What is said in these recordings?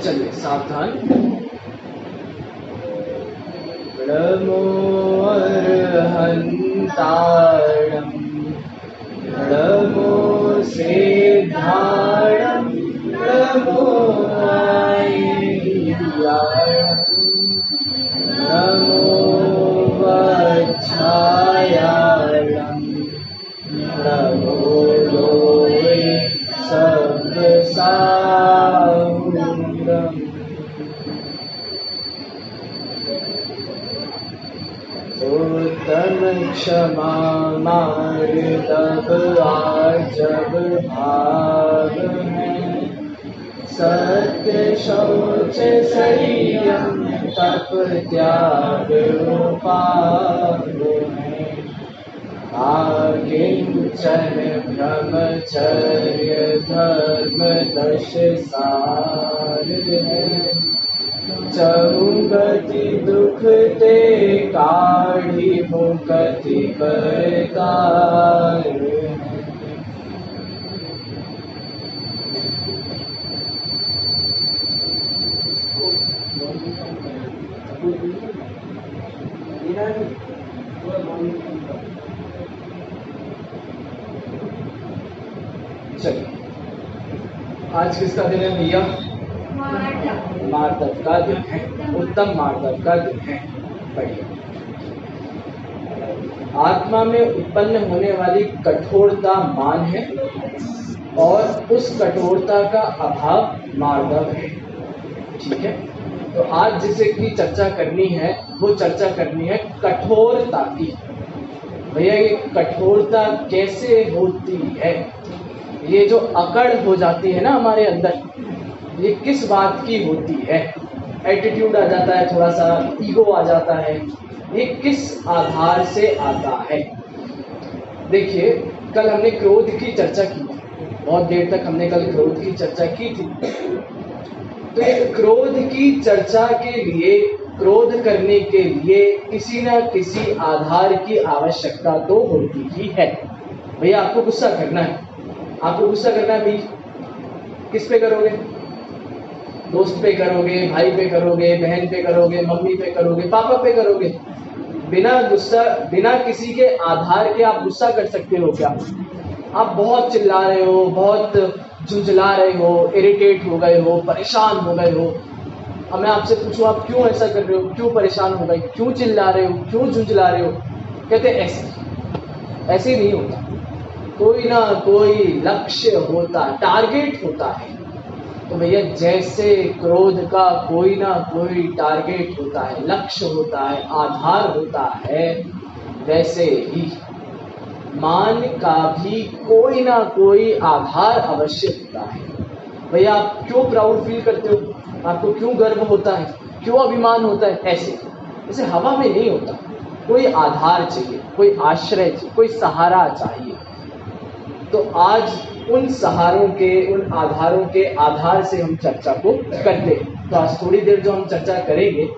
चलिए सावधान। नमो अर्हन्ताणं नमो सेद्धाणं नमो आयर्याणं नमो वच्छायाणं नमो लोये सर्वसाहुरम्। उत्तम क्षमा मार्दव आर्जव भाव है, सत्य शौच संयम तप त्याग उपाय है, आकिंचन ब्रह्मचर्य धर्म दश सार है, चहुगति दुख ते काढ़ी मुकति परकार। चलिए आज किसका दिन है भैया? मार्दव का दिन है, उत्तम मार्दव का दिन है। बढ़िया। आत्मा में उत्पन्न होने वाली कठोरता मान है और उस कठोरता का अभाव मार्दव है। ठीक है, तो आज जिसे की चर्चा करनी है वो चर्चा करनी है कठोरता की। भैया ये कठोरता कैसे होती है? ये जो अकड़ हो जाती है ना हमारे अंदर, ये किस बात की होती है? एटीट्यूड आ जाता है, थोड़ा सा ईगो आ जाता है, ये किस आधार से आता है? देखिए कल हमने क्रोध की चर्चा की थी, बहुत देर तक हमने कल क्रोध की चर्चा की थी। तो ये क्रोध की चर्चा के लिए, क्रोध करने के लिए किसी न किसी आधार की आवश्यकता तो होती ही है। भैया आपको गुस्सा करना है, आपको गुस्सा करना है भाई, किस पे करोगे? दोस्त पे करोगे, भाई पे करोगे, बहन पे करोगे, मम्मी पे करोगे, पापा पे करोगे? बिना गुस्सा, बिना किसी के आधार के आप गुस्सा कर सकते हो क्या? आप बहुत चिल्ला रहे हो, बहुत झुंझला रहे हो, इरिटेट हो गए हो, परेशान हो गए हो। अब मैं आपसे पूछूं आप क्यों ऐसा कर रहे हो, क्यों परेशान हो गए, क्यों चिल्ला रहे हो, क्यों झुंझला रहे हो? कहते ऐसे नहीं होता, कोई ना कोई लक्ष्य होता है, टारगेट होता है। तो भैया जैसे क्रोध का कोई ना कोई टारगेट होता है, लक्ष्य होता है, आधार होता है, वैसे ही मान का भी कोई ना कोई आधार अवश्य होता है। भैया आप क्यों प्राउड फील करते हो, आपको क्यों गर्व होता है, क्यों अभिमान होता है? ऐसे हवा में नहीं होता, कोई आधार चाहिए, कोई आश्रय चाहिए, कोई सहारा चाहिए। तो आज उन सहारों के, उन आधारों के आधार से हम चर्चा को करते हैं। तो आज थोड़ी देर जो हम चर्चा करेंगे,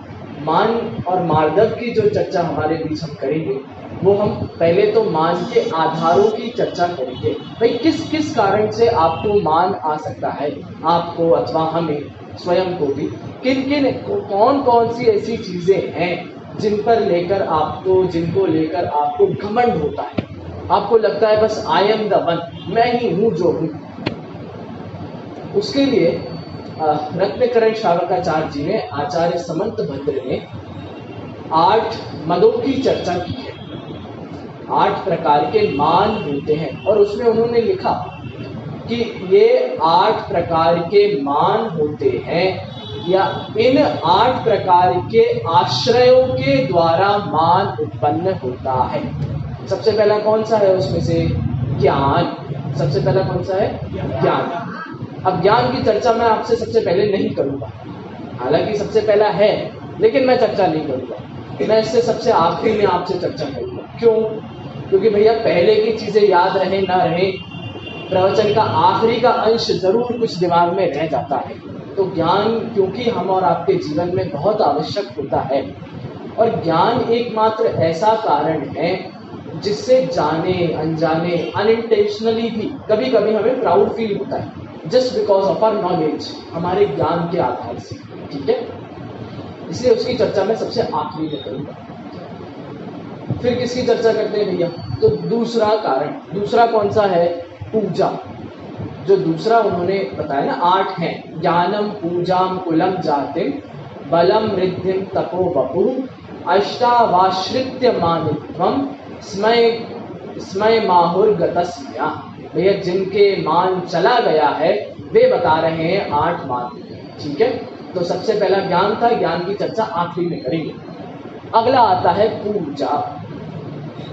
मान और मार्दव की जो चर्चा हमारे बीच हम करेंगे, वो हम पहले तो मान के आधारों की चर्चा करेंगे। भाई किस किस कारण से आपको मान आ सकता है, आपको अथवा हमें स्वयं को भी, किन किन कौन कौन सी ऐसी चीजें हैं जिनको लेकर आपको घमंड होता है, आपको लगता है बस आई एम द वन, मैं ही हूं जो हूं। उसके लिए रत्नकरण शावकाचार्य जी ने, आचार्य समंत भद्र ने 8 मदों की चर्चा की है। 8 प्रकार के मान होते हैं और उसमें उन्होंने लिखा कि ये 8 प्रकार के मान होते हैं, या इन 8 प्रकार के आश्रयों के द्वारा मान उत्पन्न होता है। सबसे पहला कौन सा है उसमें से? ज्ञान। सबसे पहला कौन सा है? ज्ञान। अब ज्ञान की चर्चा मैं आपसे सबसे पहले नहीं करूंगा, हालांकि सबसे पहला है, लेकिन मैं चर्चा नहीं करूंगा, मैं इससे सबसे आखिरी में आपसे चर्चा करूंगा। क्यों? क्योंकि भैया पहले की चीजें याद रहे ना रहे, प्रवचन का आखिरी का अंश जरूर कुछ दिमाग में रह जाता है। तो ज्ञान क्योंकि हम और आपके जीवन में बहुत आवश्यक होता है, और ज्ञान एकमात्र ऐसा कारण है जिससे जाने अनजाने, अनइंटेंशनली भी कभी कभी हमें प्राउड फील होता है। Just because of our knowledge, हमारे ज्ञान के आधार से, ठीक है। इसलिए उसकी चर्चा मैं सबसे आखिरी में करूंगा। फिर किसकी चर्चा करते हैं भैया? तो दूसरा कारण, दूसरा कौन सा है? पूजा। जो दूसरा उन्होंने बताया ना, 8 हैं, ज्ञानम पूजाम कुलम जातिम बलम रिद्धिम तपो वपु अष्टावाश्रित्य मानित्वम स्मय माहुर गतस्म्या। भैया जिनके मान चला गया है वे बता रहे हैं 8 मान, ठीक है। तो सबसे पहला ज्ञान था, ज्ञान की चर्चा आखिरी में करेंगे। अगला आता है पूजा।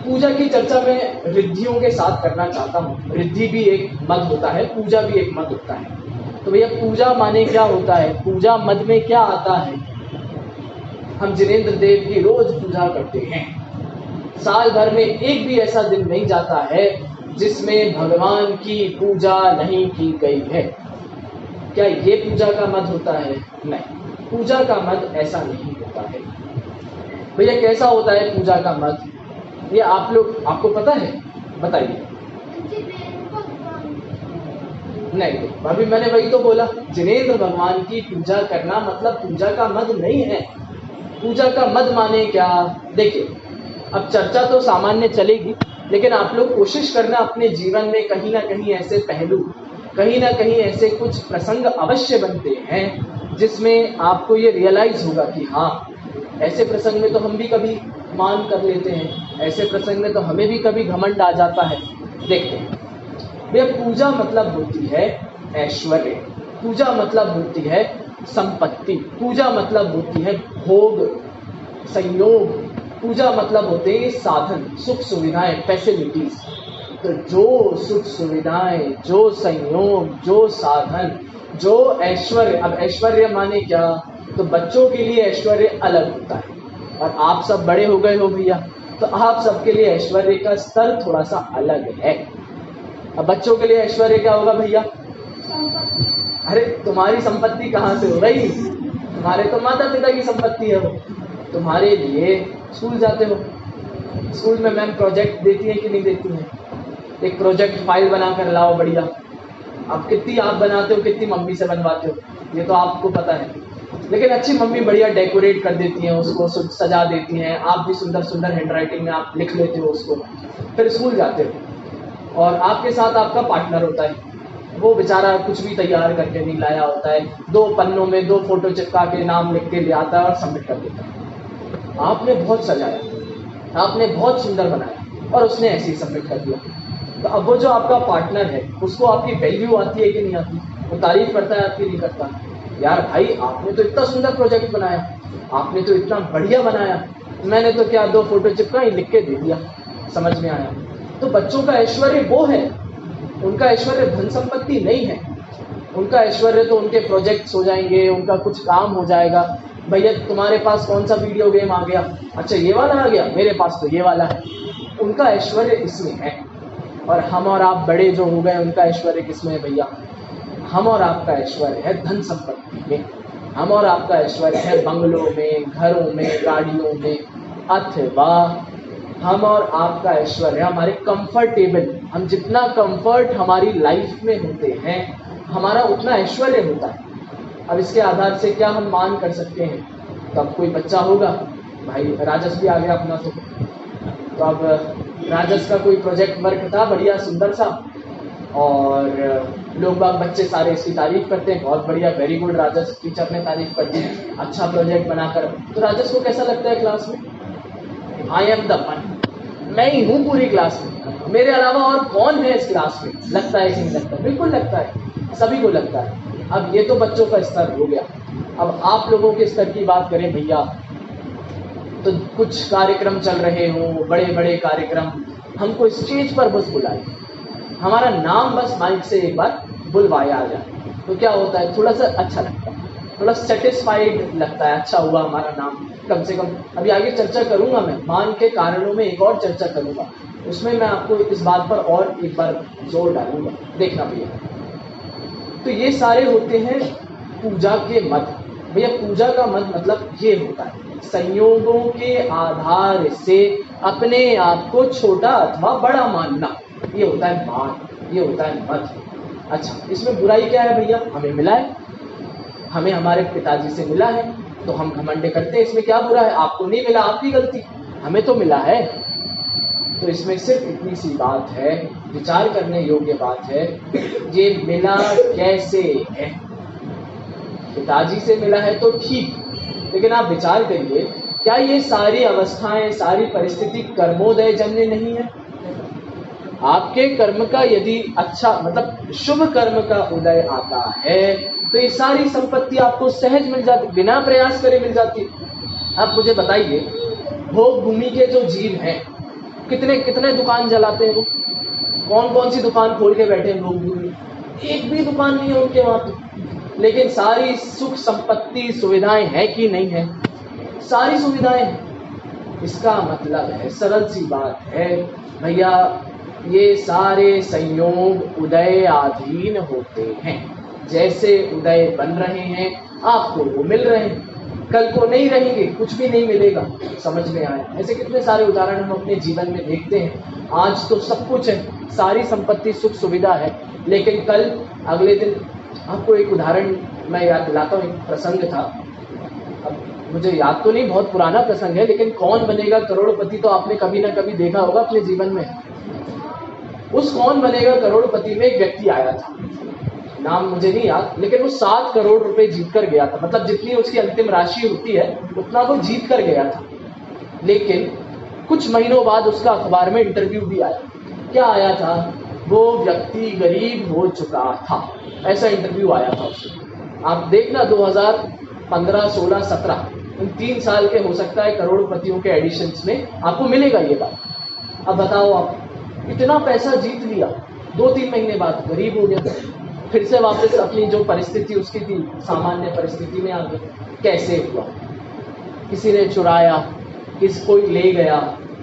पूजा की चर्चा मैं रिद्धियों के साथ करना चाहता हूँ। रिद्धि भी एक मद होता है, पूजा भी एक मद होता है। तो भैया पूजा माने क्या होता है? पूजा मद में क्या आता है? हम जिनेंद्र देव की रोज पूजा करते हैं। साल भर में एक भी ऐसा दिन नहीं जाता है जिसमें भगवान की पूजा नहीं की गई है। क्या ये पूजा का मद होता है? नहीं, पूजा का मद ऐसा नहीं होता है। भैया कैसा होता है पूजा का मद? ये आपको पता है? बताइए। नहीं, अभी मैंने वही तो बोला, जिनेंद्र भगवान की पूजा करना मतलब पूजा का मद नहीं है। पूजा का मद माने क्या? देखिए, अब चर्चा तो सामान्य चलेगी, लेकिन आप लोग कोशिश करना अपने जीवन में कहीं ना कहीं ऐसे पहलू, कहीं ना कहीं ऐसे कुछ प्रसंग अवश्य बनते हैं जिसमें आपको ये रियलाइज होगा कि हाँ, ऐसे प्रसंग में तो हम भी कभी मान कर लेते हैं, ऐसे प्रसंग में तो हमें भी कभी घमंड आ जाता है। देखते हैं भैया, पूजा मतलब होती है ऐश्वर्य, पूजा मतलब होती है संपत्ति, पूजा मतलब होती है भोग संयोग, पूजा मतलब होते हैं साधन, सुख सुविधाएं, फैसिलिटीज। तो जो सुख सुविधाएं, जो संयोग, जो साधन, जो ऐश्वर्य, अब ऐश्वर्य माने क्या? तो बच्चों के लिए ऐश्वर्य अलग होता है, और आप सब बड़े हो गए हो भैया, तो आप सबके लिए ऐश्वर्य का स्तर थोड़ा सा अलग है। अब बच्चों के लिए ऐश्वर्य क्या होगा भैया? अरे तुम्हारी संपत्ति कहाँ से हो गई? तुम्हारे तो माता पिता की संपत्ति है वो। तुम्हारे लिए स्कूल जाते हो, स्कूल में मैम प्रोजेक्ट देती है कि नहीं देती है? एक प्रोजेक्ट फाइल बना कर लाओ बढ़िया। अब कितनी आप बनाते हो, कितनी मम्मी से बनवाते हो, ये तो आपको पता है। लेकिन अच्छी मम्मी बढ़िया डेकोरेट कर देती हैं, उसको सजा देती हैं, आप भी सुंदर सुंदर हैंडराइटिंग में आप लिख लेते हो उसको। फिर स्कूल जाते हो और आपके साथ आपका पार्टनर होता है, वो बेचारा कुछ भी तैयार करके नहीं लाया होता है, 2 पन्नों में 2 फोटो चिपका के नाम लिख के ले आता है और सबमिट कर देता है। आपने बहुत सजाया, आपने बहुत सुंदर बनाया और उसने ऐसे ही सबमिट कर दिया। तो अब वो जो आपका पार्टनर है उसको आपकी वैल्यू आती है कि नहीं आती? वो तारीफ करता है आपकी? नहीं करता? यार भाई, आपने तो इतना सुंदर प्रोजेक्ट बनाया, आपने तो इतना बढ़िया बनाया, मैंने तो क्या 2 फोटो चिपका ही लिख के दे दिया, समझ में आया? तो बच्चों का ऐश्वर्य वो है, उनका ऐश्वर्य धन संपत्ति नहीं है। उनका ऐश्वर्य तो उनके प्रोजेक्ट्स हो जाएंगे, उनका कुछ काम हो जाएगा। भैया तुम्हारे पास कौन सा वीडियो गेम आ गया? अच्छा ये वाला आ गया, मेरे पास तो ये वाला है। उनका ऐश्वर्य इसमें है। और हम और आप बड़े जो हो गए, उनका ऐश्वर्य किसमें है भैया? हम और आपका ऐश्वर्य है धन संपत्ति में, हम और आपका ऐश्वर्य है बंगलों में, घरों में, गाड़ियों में, अथवा हम और आपका ऐश्वर्य हमारे कंफर्टेबल, हम जितना कंफर्ट हमारी लाइफ में होते हैं, हमारा उतना ऐश्वर्य होता है। अब इसके आधार से क्या हम मान कर सकते हैं? तो अब कोई बच्चा होगा, भाई राजस भी आ गया अपना, तो अब राजस का कोई प्रोजेक्ट वर्क था बढ़िया सुंदर सा, और लोग बाग बच्चे सारे इसकी तारीफ करते हैं, बहुत बढ़िया, वेरी गुड राजस, टीचर ने तारीफ कर दी, अच्छा प्रोजेक्ट बनाकर। तो राजस को कैसा लगता है क्लास में? आई एम द वन, मैं ही हूँ पूरी क्लास में, मेरे अलावा और कौन है इस क्लास में? लगता है कि नहीं लगता? बिल्कुल लगता है, सभी को लगता है। अब ये तो बच्चों का स्तर हो गया। अब आप लोगों के स्तर की बात करें भैया, तो कुछ कार्यक्रम चल रहे हो, बड़े बड़े कार्यक्रम, हमको स्टेज पर बस बुलाए, हमारा नाम बस माइक से एक बार बुलवाया आ जाए, तो क्या होता है? थोड़ा सा अच्छा लगता है, थोड़ा सेटिस्फाइड लगता है, अच्छा हुआ हमारा नाम कम से कम। अभी आगे चर्चा करूंगा मैं, मान के कारणों में एक और चर्चा करूंगा, उसमें मैं आपको इस बात पर और एक बार जोर डालूंगा, देखना भैया। तो ये सारे होते हैं पूजा के मत। भैया पूजा का मत मतलब ये होता है संयोगों के आधार से अपने आप को छोटा अथवा बड़ा मानना, ये होता है मान, ये होता है मत। अच्छा, इसमें बुराई क्या है भैया? हमें मिला है, हमें हमारे पिताजी से मिला है, तो हम घमंड करते हैं, इसमें क्या बुरा है? आपको नहीं मिला, आपकी गलती, हमें तो मिला है। तो इसमें सिर्फ इतनी सी बात है, विचार करने योग्य बात है, ये मिला कैसे है? पिताजी से मिला है तो ठीक, लेकिन आप विचार करिए, क्या ये सारी अवस्थाएं, सारी परिस्थिति कर्मोदय जन्य नहीं है? आपके कर्म का यदि अच्छा, मतलब शुभ कर्म का उदय आता है, तो ये सारी संपत्ति आपको सहज मिल जाती, बिना प्रयास करे मिल जाती। आप मुझे बताइए, भोग भूमि के जो जीव हैं, कितने कितने दुकान जलाते हैं वो? कौन कौन सी दुकान खोल के बैठे हैं भोग भूमि? एक भी दुकान नहीं है उनके वहां पे, लेकिन सारी सुख संपत्ति सुविधाएं हैं कि नहीं है? सारी सुविधाएं हैं। इसका मतलब है, सरल सी बात है भैया, ये सारे संयोग उदय अधीन होते हैं। जैसे उदय बन रहे हैं, आपको वो मिल रहे हैं, कल को नहीं रहेंगे, कुछ भी नहीं मिलेगा। समझ में आया? ऐसे कितने सारे उदाहरण हम अपने जीवन में देखते हैं। आज तो सब कुछ है, सारी संपत्ति सुख सुविधा है, लेकिन कल अगले दिन, आपको एक उदाहरण मैं याद दिलाता हूँ। एक प्रसंग था, अब मुझे याद तो नहीं, बहुत पुराना प्रसंग है, लेकिन कौन बनेगा करोड़पति तो आपने कभी ना कभी देखा होगा अपने जीवन में। उस कौन बनेगा करोड़पति में एक व्यक्ति आया था, नाम मुझे नहीं याद, लेकिन वो 7 करोड़ रुपए जीत कर गया था। मतलब जितनी उसकी अंतिम राशि होती है उतना वो जीत कर गया था। लेकिन कुछ महीनों बाद उसका अखबार में इंटरव्यू भी आया। क्या आया था? वो व्यक्ति गरीब हो चुका था, ऐसा इंटरव्यू आया था उससे। आप देखना 2015, 16, 17 इन 3 साल के हो सकता है करोड़पतियों के एडिशंस में आपको मिलेगा ये बात। अब बताओ, आप इतना पैसा जीत लिया, 2-3 महीने बाद गरीब हो गया, फिर से वापस अपनी जो परिस्थिति उसकी थी, सामान्य परिस्थिति में आ गया। कैसे हुआ? किसी ने चुराया, कोई ले गया,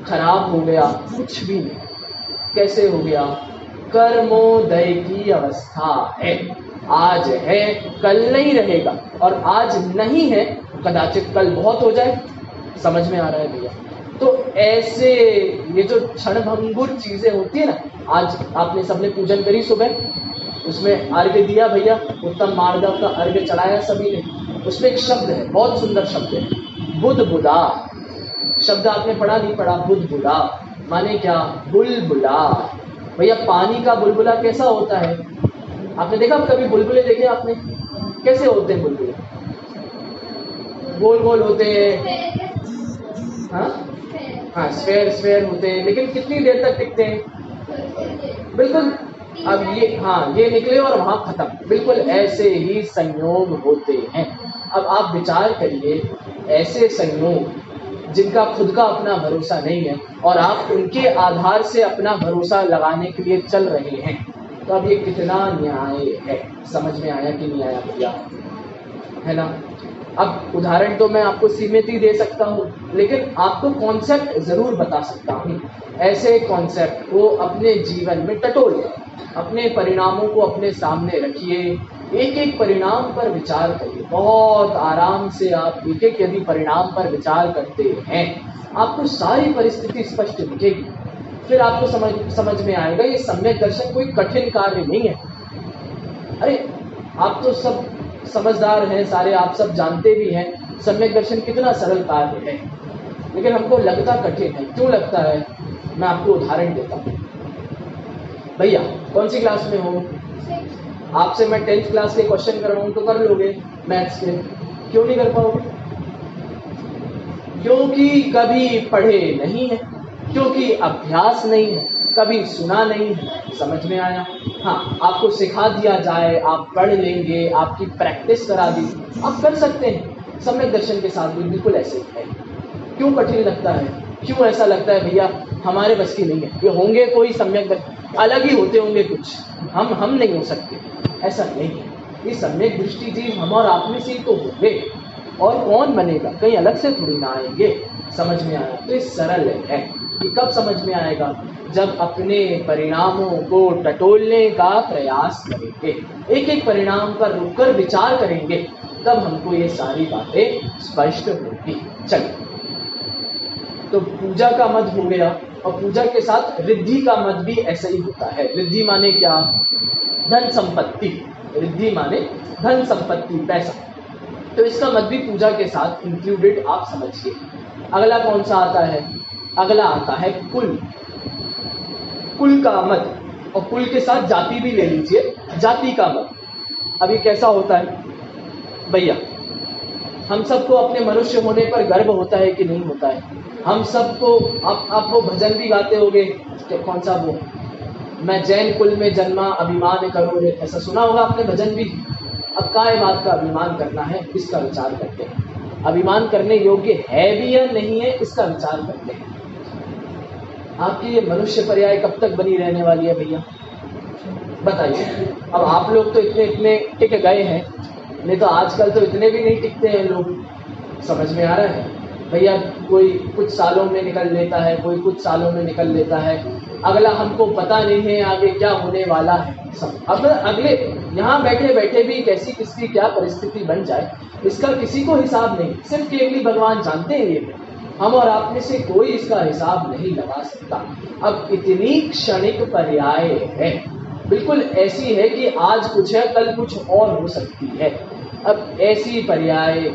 खराब हो गया? कुछ भी नहीं। कैसे हो गया? कर्मोदय की अवस्था है। आज है, कल नहीं रहेगा, और आज नहीं है, कदाचित कल बहुत हो जाए। समझ में आ रहा है भैया? तो ऐसे ये जो क्षणभंगुर चीजें होती है ना, आज आपने सबने पूजन करी सुबह, उसमें अर्घ्य दिया भैया, उत्तम मार्गव का अर्घ्य चढ़ाया सभी ने। उसमें एक शब्द है, बहुत सुंदर शब्द है, बुदबुदा। शब्द आपने पढ़ा नहीं पढ़ा? बुदबुदा माने क्या? बुलबुला। भैया पानी का बुलबुला कैसा होता है? आपने देखा कभी बुलबुले देखे आपने? कैसे होते हैं बुलबुले? गोल गोल होते हैं, हाँ स्फेयर होते हैं, लेकिन कितनी देर तक टिकते हैं? बिल्कुल, अब ये निकले और वहां खत्म। बिल्कुल ऐसे ही संयोग होते हैं। अब आप विचार करिए, ऐसे संयोग जिनका खुद का अपना भरोसा नहीं है और आप उनके आधार से अपना भरोसा लगाने के लिए चल रहे हैं, तो अब ये कितना न्याय है? समझ में आया कि नहीं आया भैया? है ना? अब उदाहरण तो मैं आपको सीमित ही दे सकता हूँ, लेकिन आपको कॉन्सेप्ट जरूर बता सकता हूँ। ऐसे कॉन्सेप्ट को अपने जीवन में टटोलिए, अपने परिणामों को अपने सामने रखिए, एक एक परिणाम पर विचार करिए। बहुत आराम से आप एक एक यदि परिणाम पर विचार करते हैं, आपको सारी परिस्थिति स्पष्ट दिखेगी। फिर आपको समझ में आएगा ये सम्यक दर्शन कोई कठिन कार्य नहीं है। अरे आप तो सब समझदार हैं सारे, आप सब जानते भी हैं सम्यक दर्शन कितना सरल कार्य है, लेकिन हमको लगता कठिन है। क्यों लगता है? मैं आपको उदाहरण देता हूँ। भैया कौन सी क्लास में हो? आपसे मैं 10th क्लास के क्वेश्चन कर रहा हूँ तो कर लोगे मैथ्स के, क्यों नहीं कर पाओगे? क्योंकि कभी पढ़े नहीं है, क्योंकि अभ्यास नहीं है, कभी सुना नहीं है। समझ में आया? हाँ, आपको सिखा दिया जाए, आप पढ़ लेंगे, आपकी प्रैक्टिस करा दी, आप कर सकते हैं। सम्यक दर्शन के साथ भी बिल्कुल ऐसे ही है। क्यों कठिन लगता है? क्यों ऐसा लगता है भैया हमारे बस की नहीं है? ये होंगे कोई सम्यक दर्शन, अलग ही होते होंगे कुछ, हम नहीं हो सकते। ऐसा नहीं है, ये सम्यक दृष्टि जीव हम और आप में से ही तो होंगे, और कौन बनेगा? कहीं अलग से थोड़ी ना आएंगे। समझ में आया? तो ये सरल है। ये कब समझ में आएगा? जब अपने परिणामों को टटोलने का प्रयास करेंगे, एक एक परिणाम पर रुककर विचार करेंगे, तब हमको ये सारी बातें स्पष्ट होगी। चलिए, तो पूजा का मत हो गया, और पूजा के साथ रिद्धि का मत भी ऐसा ही होता है। रिद्धि माने क्या? धन संपत्ति, रिद्धि माने धन संपत्ति, पैसा। तो इसका मत भी पूजा के साथ इंक्लूडेड आप समझिए। अगला कौन सा आता है? अगला आता है कुल। कुल का मत, और कुल के साथ जाति भी ले लीजिए, जाति का मत। अभी कैसा होता है भैया, हम सबको अपने मनुष्य होने पर गर्व होता है कि नहीं होता है? हम सबको, आप वो भजन भी गाते होंगे, कौन सा वो, मैं जैन कुल में जन्मा अभिमान करो रे, ऐसा सुना होगा आपने भजन भी। अब काय बात का अभिमान करना है, इसका विचार करते हैं। अभिमान करने योग्य है भी या नहीं है, इसका विचार करते हैं। आपकी ये मनुष्य पर्याय कब तक बनी रहने वाली है भैया, बताइए। अब आप लोग तो इतने टिक गए हैं, नहीं तो आजकल तो इतने भी नहीं टिकते हैं लोग, समझ में आ रहा है भैया। कोई कुछ सालों में निकल लेता है, कोई कुछ सालों में निकल लेता है, अगला हमको पता नहीं है आगे क्या होने वाला है सब। अब अगले यहाँ बैठे बैठे भी कैसी किसकी क्या परिस्थिति बन जाए, इसका किसी को हिसाब नहीं, सिर्फ केवल भगवान जानते हैं। ये हम और आप में से कोई इसका हिसाब नहीं लगा सकता। अब इतनी क्षणिक पर्याय है, बिल्कुल ऐसी है कि आज कुछ है कल कुछ और हो सकती है। अब ऐसी पर्याय,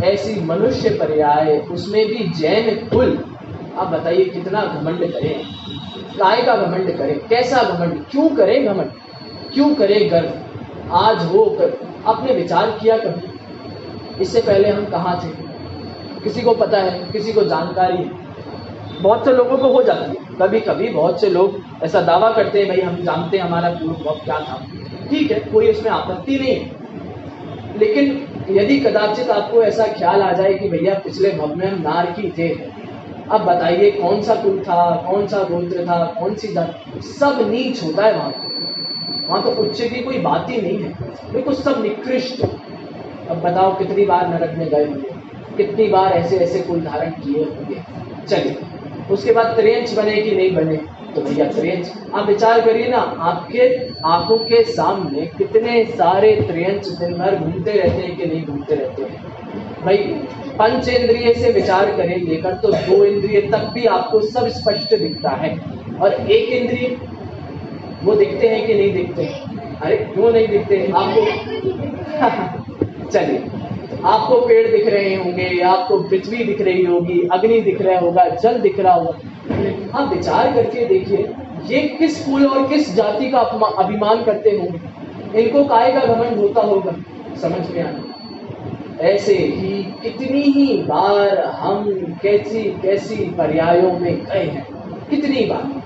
ऐसी मनुष्य पर्याय, उसमें भी जैन कुल, आप बताइए कितना घमंड करें, काय का घमंड करें, कैसा घमंड, क्यों करें घमंड, क्यों करें गर्व। आज वो कर, आपने विचार किया कभी इससे पहले हम कहाँ थे? किसी को पता है, किसी को जानकारी है? बहुत से लोगों को हो जाती है, कभी कभी बहुत से लोग ऐसा दावा करते हैं भाई हम जानते हैं हमारा पूर्व भाव क्या था। ठीक है, कोई उसमें आपत्ति नहीं है, लेकिन यदि कदाचित आपको ऐसा ख्याल आ जाए कि भैया पिछले भाव में हम नारकी थे, अब बताइए कौन सा कुल था, कौन सा गोत्र था, कौन सी जात, सब नीच होता है वहाँ तो उच्च की कोई बात ही नहीं है, बिल्कुल सब निकृष्ट। अब बताओ कितनी बार नरक में गए होंगे, कितनी बार ऐसे ऐसे कुल धारण किए होंगे। चलिए, उसके बाद त्रियंच बने कि नहीं बने, तो भैया त्रियंच आप विचार करिए ना, आपके आंखों के सामने कितने सारे त्रियंच दिन भर घूमते रहते हैं कि नहीं घूमते रहते हैं भाई। पंच इंद्रिय से विचार करें लेकर तो 2 इंद्रिय तक भी आपको सब स्पष्ट दिखता है, और 1 इंद्रिय वो दिखते हैं कि नहीं दिखते हैं? अरे क्यों नहीं दिखते हैं आपको? चलिए, आपको पेड़ दिख रहे होंगे, आपको पृथ्वी दिख रही होगी, अग्नि दिख रहा होगा, जल दिख रहा होगा। आप विचार करके देखिए, ये किस कुल और किस जाति का अभिमान करते होंगे, इनको काय का घमंड होता होगा, समझ में आना। ऐसे ही कितनी ही बार हम कैसी कैसी पर्यायों में गए हैं, कितनी बार,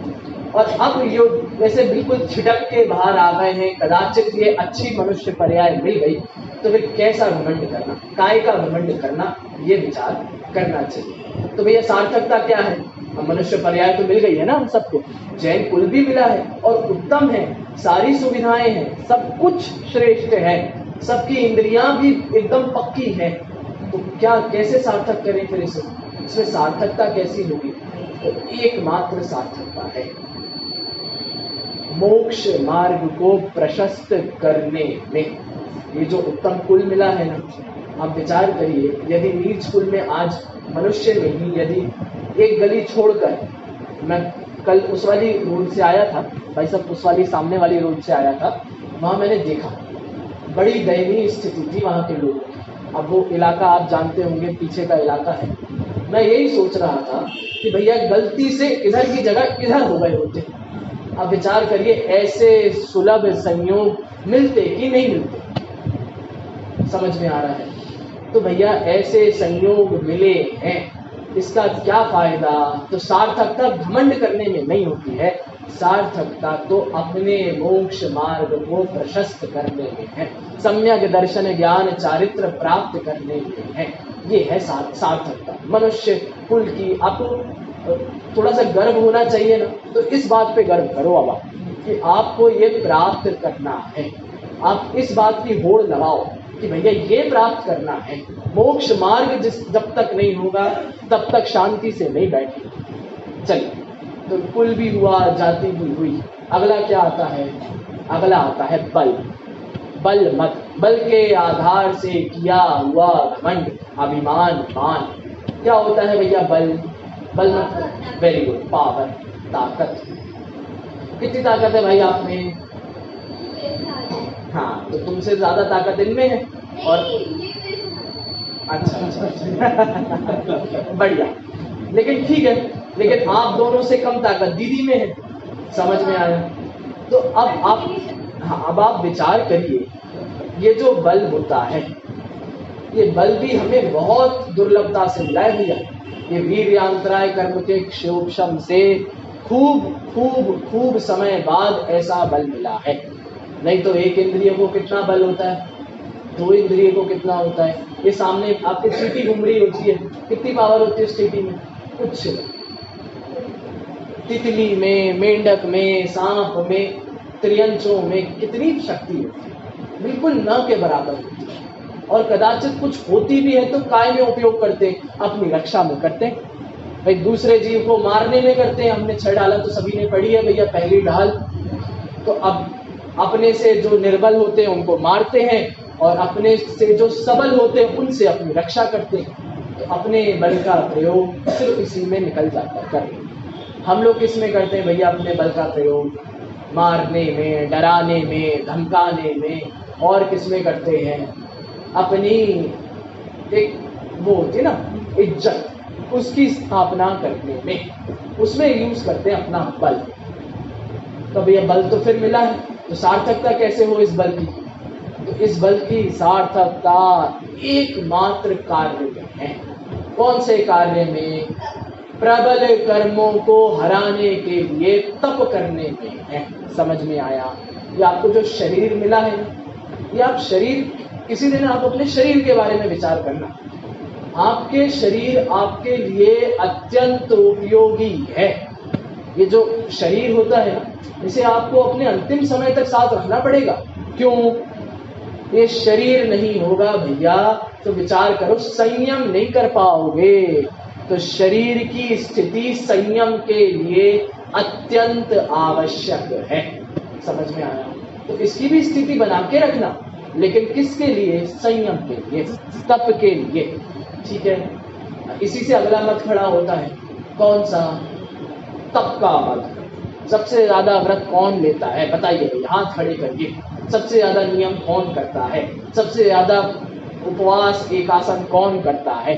और अब ये वैसे बिल्कुल छिटक के बाहर आ गए हैं। कदाचित ये अच्छी मनुष्य पर्याय मिल गई तो फिर कैसा घमंड करना, काय का घमंड करना, ये विचार करना चाहिए। तो भैया सार्थकता क्या है? मनुष्य पर्याय तो मिल गई है ना हम सबको, जैन कुल भी मिला है और उत्तम है, सारी सुविधाएं हैं, सब कुछ श्रेष्ठ है, सबकी इंद्रियां भी एकदम पक्की है, तो क्या कैसे सार्थक करें फिर इसे? इसमें सार्थकता कैसी होगी? तो एकमात्र सार्थकता है मोक्ष मार्ग को प्रशस्त करने में। ये जो उत्तम कुल मिला है ना, आप विचार करिए, यदि नीच कुल में आज मनुष्य में ही यदि एक गली छोड़कर, मैं कल उस वाली रोड से आया था भाई साहब, उस वाली सामने वाली रोड से आया था, वहाँ मैंने देखा बड़ी दयनीय स्थिति थी वहाँ के लोगों की। अब वो इलाका आप जानते होंगे, पीछे का इलाका है। मैं यही सोच रहा था कि भैया गलती से इधर की जगह इधर हो गए होते। अब विचार करिए, ऐसे सुलभ संयोग मिलते कि नहीं मिलते, समझ में आ रहा है? तो भैया ऐसे संयोग मिले हैं, इसका क्या फायदा? तो सार्थकता घमंड करने में नहीं होती है, सार्थकता तो अपने मोक्ष मार्ग को प्रशस्त करने में है, सम्यक दर्शन ज्ञान चारित्र प्राप्त करने में है। ये है सार्थकता मनुष्य कुल की। आपको थोड़ा सा गर्व होना चाहिए ना, तो इस बात पे गर्व करो अब आप, कि आपको ये प्राप्त करना है। आप इस बात की होड़ लगाओ कि भैया ये प्राप्त करना है। मोक्ष मार्ग जब तक नहीं होगा तब तक शांति से नहीं बैठे। चलिए, तो कुल भी हुआ, जाति भी हुई। अगला क्या आता है? अगला आता है बल। बल मत, बल के आधार से किया हुआ घमंड, अभिमान, मान। क्या होता है भैया बल? बल मत, वेरी गुड, पावर, ताकत। कितनी ताकत है भाई आप में? हाँ, तो तुमसे ज्यादा ताकत इनमें है। और अच्छा बढ़िया, लेकिन ठीक है, लेकिन आप दोनों से कम ताकत दीदी में है। समझ में आया? तो अब आप, हाँ, अब आप विचार करिए, ये जो बल होता है, ये बल भी हमें बहुत दुर्लभता से मिला है भैया। ये वीर्यांतराय कर्म के क्षोभशम से खूब खूब खूब समय बाद ऐसा बल मिला है। नहीं तो एक इंद्रिय को कितना बल होता है, दो इंद्रिय को कितना होता है। ये सामने आपकी चींटी घूम रही होती है, कितनी पावर होती है उस चींटी में? कुछ नहीं। तितली में, मेंढक में, सांप में, त्रियंचों में कितनी शक्ति होती है, बिल्कुल न के बराबर होती है। और कदाचित कुछ होती भी है तो काय में उपयोग करते, अपनी रक्षा में करते। भाई दूसरे जीव को मारने में करते हैं। हमने छह डाला तो सभी ने पढ़ी है भैया, पहली ढाल। तो अब अपने से जो निर्बल होते हैं उनको मारते हैं, और अपने से जो सबल होते हैं उनसे अपनी रक्षा करते हैं। तो अपने बल का प्रयोग सिर्फ इसी में निकल जाता है करने। हम लोग किस में करते हैं भैया अपने बल का प्रयोग? मारने में, डराने में, धमकाने में, और किस में करते हैं? अपनी एक वो होती है ना इज्जत, उसकी स्थापना करने में, उसमें यूज करते हैं अपना बल। तो भैया बल तो फिर मिला है, तो सार्थकता कैसे हो इस बल की? तो इस बल की सार्थकता एकमात्र कार्य में है। कौन से कार्य में? प्रबल कर्मों को हराने के लिए तप करने में है। समझ में आया? ये आपको जो शरीर मिला है, ये आप शरीर, किसी दिन आप अपने शरीर के बारे में विचार करना। आपके शरीर आपके लिए अत्यंत उपयोगी है। ये जो शरीर होता है ना, इसे आपको अपने अंतिम समय तक साथ रखना पड़ेगा। क्यों? ये शरीर नहीं होगा भैया तो विचार करो, संयम नहीं कर पाओगे। तो शरीर की स्थिति संयम के लिए अत्यंत आवश्यक है। समझ में आया? तो इसकी भी स्थिति बना के रखना, लेकिन किसके लिए? संयम के लिए, तप के लिए। ठीक है, इसी से अगला मत खड़ा होता है। कौन सा? तप का मत। सबसे ज्यादा व्रत कौन लेता है बताइए भैया, हाथ खड़े करिए। सबसे ज्यादा नियम कौन करता है? सबसे ज्यादा उपवास एकासन कौन करता है?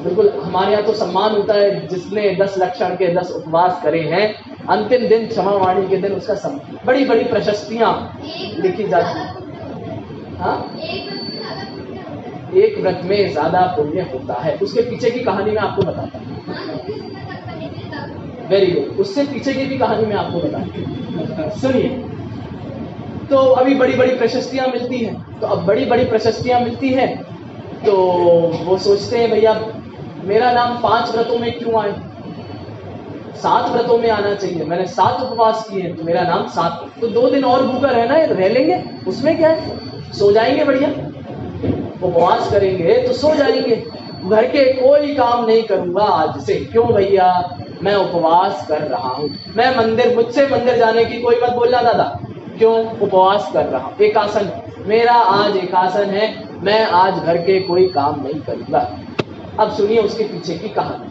बिल्कुल, हमारे यहाँ तो सम्मान होता है जिसने 10 लक्षण के 10 उपवास करे हैं। अंतिम दिन क्षमावाणी के दिन उसका बड़ी बड़ी प्रशस्तियां लिखी जाती हैं। हाँ, एक व्रत में ज्यादा पुण्य होता है। उसके पीछे की कहानी मैं आपको बताता हूँ। वेरी गुड, उससे पीछे की भी कहानी मैं आपको बताता हूँ, सुनिए। तो अभी बड़ी बड़ी प्रशस्तियां मिलती हैं। तो अब बड़ी बड़ी प्रशस्तियां मिलती हैं तो वो सोचते हैं भैया मेरा नाम 5 व्रतों में क्यों आए, 7 व्रतों में आना चाहिए। मैंने 7 उपवास किए हैं तो मेरा नाम 7। तो 2 दिन और भूखा रहना है, रह लेंगे, उसमें क्या है, सो जाएंगे बढ़िया। उपवास करेंगे तो सो जाएंगे, घर के कोई काम नहीं करूंगा आज से। क्यों भैया? मैं उपवास कर रहा हूँ। मैं मंदिर, मुझसे मंदिर जाने की कोई मत बोलना दादा। क्यों? उपवास कर रहा हूँ। एकासन, मेरा आज एकासन है, मैं आज घर के कोई काम नहीं करूंगा। अब सुनिए उसके पीछे की कहानी।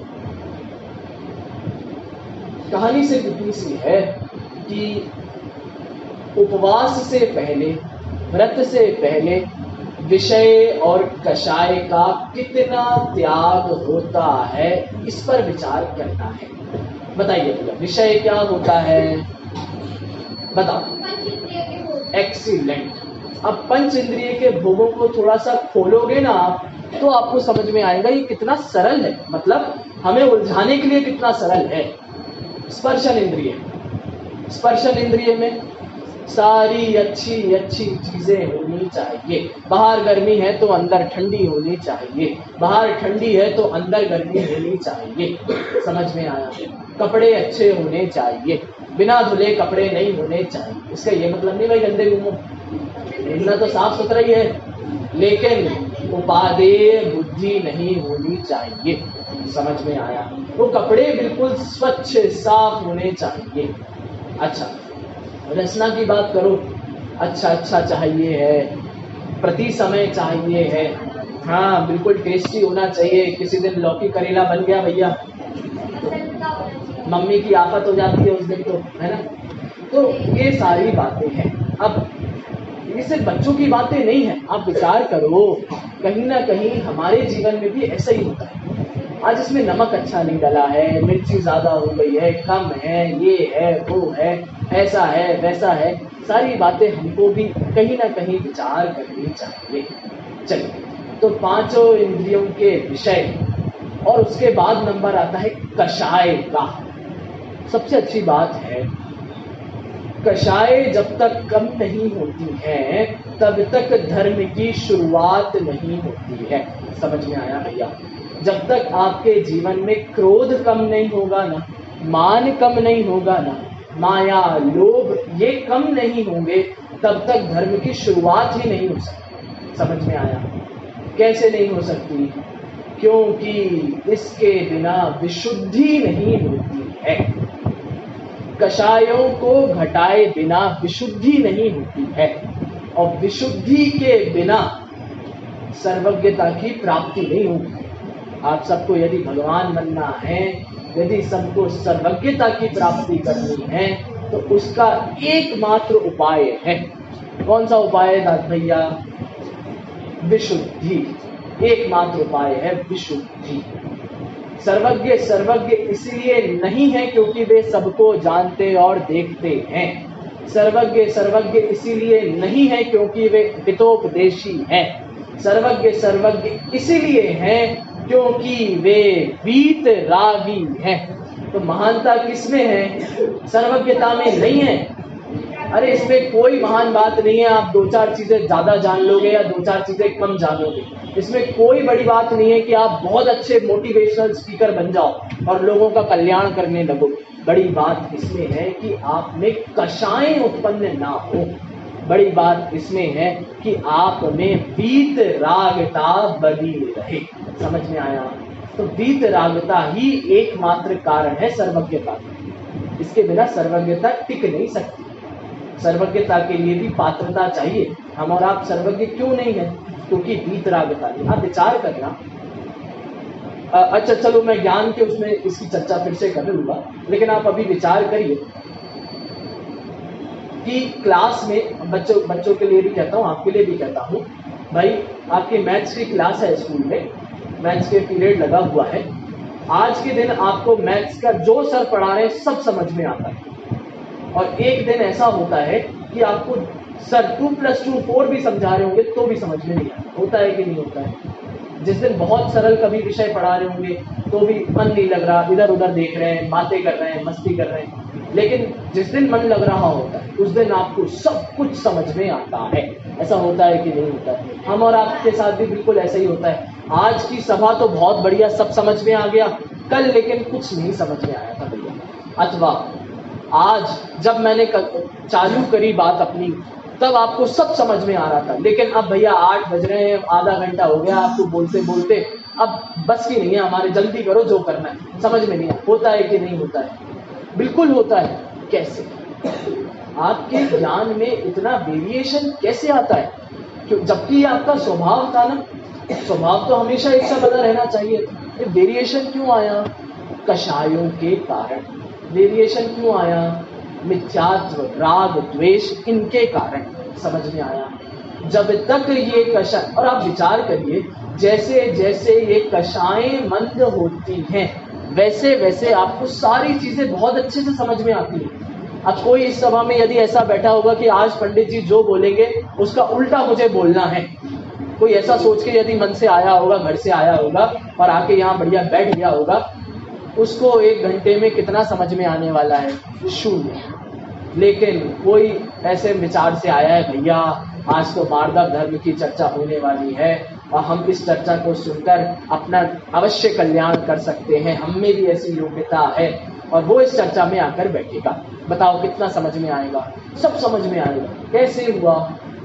कहानी सिर्फ इतनी सी है कि उपवास से पहले, व्रत से पहले विषय और कषाय का कितना त्याग होता है, इस पर विचार करना है। बताइए भैया, विषय क्या होता है? बताओ। एक्सीलेंट। अब पंच इंद्रिय के भोगों को थोड़ा सा खोलोगे ना आप, तो आपको समझ में आएगा ये कितना सरल है, मतलब हमें उलझाने के लिए कितना सरल है। स्पर्शन इंद्रिय, स्पर्शन इंद्रिय में सारी अच्छी अच्छी चीजें होनी चाहिए। बाहर गर्मी है तो अंदर ठंडी होनी चाहिए, बाहर ठंडी है तो अंदर गर्मी होनी चाहिए। समझ में आया? कपड़े अच्छे होने चाहिए, बिना धुले कपड़े नहीं होने चाहिए। इसका ये मतलब नहीं भाई गंदे घूमो, इतना तो साफ सुथरा ही है, लेकिन उपादेय बुद्धि नहीं होनी चाहिए। समझ में आया? वो कपड़े बिल्कुल स्वच्छ साफ होने चाहिए। अच्छा, रचना की बात करो, अच्छा अच्छा चाहिए है, प्रति समय चाहिए है, हाँ बिल्कुल टेस्टी होना चाहिए। किसी दिन लौकी करेला बन गया भैया, मम्मी की आफत हो जाती है उस दिन तो, है ना? तो ये सारी बातें हैं। अब ये सिर्फ बच्चों की बातें नहीं है, आप विचार करो कहीं ना कहीं हमारे जीवन में भी ऐसा ही होता है। आज इसमें नमक अच्छा नहीं डला है, मिर्ची ज़्यादा हो गई है, कम है, ये है वो है, ऐसा है वैसा है, सारी बातें हमको भी कहीं ना कहीं विचार करनी चाहिए। चलिए, तो पांचों इंद्रियों के विषय और उसके बाद नंबर आता है कषाय का। सबसे अच्छी बात है, कषाय जब तक कम नहीं होती है तब तक धर्म की शुरुआत नहीं होती है। समझ में आया भैया? जब तक आपके जीवन में क्रोध कम नहीं होगा ना, मान कम नहीं होगा ना, माया लोभ ये कम नहीं होंगे, तब तक धर्म की शुरुआत ही नहीं हो सकती। समझ में आया? कैसे नहीं हो सकती? क्योंकि इसके बिना विशुद्धि नहीं होती है। कषायों को घटाए बिना विशुद्धि नहीं होती है, और विशुद्धि के बिना सर्वज्ञता की प्राप्ति नहीं होगी। आप सबको यदि भगवान बनना है, यदि सबको सर्वज्ञता की प्राप्ति करनी है, तो उसका एकमात्र उपाय है। कौन सा उपाय है दास भैया? विशुद्धि। एकमात्र उपाय है विशुद्धि। सर्वज्ञ सर्वज्ञ इसलिए नहीं है क्योंकि वे सबको जानते और देखते हैं। सर्वज्ञ सर्वज्ञ इसीलिए नहीं है क्योंकि वे हितोपदेशी हैं। सर्वज्ञ सर्वज्ञ इसीलिए हैं क्योंकि वे वीत रागी हैं। तो महानता किसमें है? सर्वज्ञता में नहीं है। अरे इसमें कोई महान बात नहीं है, आप दो चार चीजें ज्यादा जान लोगे या दो चार चीजें कम जानोगे, इसमें कोई बड़ी बात नहीं है कि आप बहुत अच्छे मोटिवेशनल स्पीकर बन जाओ और लोगों का कल्याण करने लगो। बड़ी बात इसमें है कि आप में कषाय उत्पन्न ना हो। बड़ी बात इसमें है कि आप में वीत रागता बनी रहे। समझ में आया? तो वीत रागता ही एकमात्र कारण है सर्वज्ञता का। इसके बिना सर्वज्ञता टिक नहीं सकती। सर्वज्ञता के लिए भी पात्रता चाहिए। हम और आप सर्वज्ञ क्यों नहीं है? क्योंकि वीत रागता नहीं। आप विचार करना। अच्छा चलो, मैं ज्ञान के उसमें इसकी चर्चा फिर से कर लूंगा, लेकिन आप अभी विचार करिए कि क्लास में बच्चों के लिए भी कहता हूँ, आपके लिए भी कहता हूँ, भाई आपकी मैथ्स की क्लास है स्कूल में, मैथ्स के पीरियड लगा हुआ है। आज के दिन आपको मैथ्स का जो सर पढ़ा रहे हैं सब समझ में आता है, और एक दिन ऐसा होता है कि आपको सर 2+2 4 भी समझा रहे होंगे तो भी समझ में नहीं आता। होता है कि नहीं होता है? जिस दिन बहुत सरल कभी विषय पढ़ा रहे होंगे तो भी मन नहीं लग रहा, इधर उधर देख रहे हैं, बातें कर रहे हैं, मस्ती कर रहे हैं, लेकिन जिस दिन मन लग रहा होता है उस दिन आपको सब कुछ समझ में आता है। ऐसा होता है कि नहीं होता है? हम और आपके साथ भी बिल्कुल ऐसा ही होता है। आज की सभा तो बहुत बढ़िया, सब समझ में आ गया, कल लेकिन कुछ नहीं समझ में आया था भैया। अथवा आज जब मैंने चालू करी बात अपनी तब आपको सब समझ में आ रहा था, लेकिन अब भैया 8 बज रहे हैं, आधा घंटा हो गया आपको बोलते बोलते, अब बस की नहीं है हमारे, जल्दी करो जो करना है, समझ में नहीं होता है कि नहीं होता है? बिल्कुल होता है। कैसे? आपके ज्ञान में इतना वेरिएशन कैसे आता है? क्यों? जबकि आपका स्वभाव था ना, स्वभाव तो हमेशा एक सा बना रहना चाहिए। ये वेरिएशन क्यों आया? कषायों के कारण। वेरिएशन क्यों आया? मिथ्यात्व, राग, द्वेष, इनके कारण। समझ में आया? जब तक ये कषाय, और आप विचार करिए, जैसे जैसे ये कषायें मंद होती हैं वैसे वैसे आपको सारी चीजें बहुत अच्छे से समझ में आती हैं। अब कोई इस सभा में यदि ऐसा बैठा होगा कि आज पंडित जी जो बोलेंगे उसका उल्टा मुझे बोलना है, कोई ऐसा सोच के यदि मन से आया होगा, घर से आया होगा और आके यहाँ बढ़िया बैठ गया होगा, उसको 1 घंटे में कितना समझ में आने वाला है? 0। लेकिन कोई ऐसे विचार से आया है, भैया आज तो मार्दव धर्म की चर्चा होने वाली है और हम इस चर्चा को सुनकर अपना अवश्य कल्याण कर सकते हैं, हम में भी ऐसी योग्यता है, और वो इस चर्चा में आकर बैठेगा। बताओ कितना समझ में आएगा? सब समझ में आएगा। कैसे हुआ?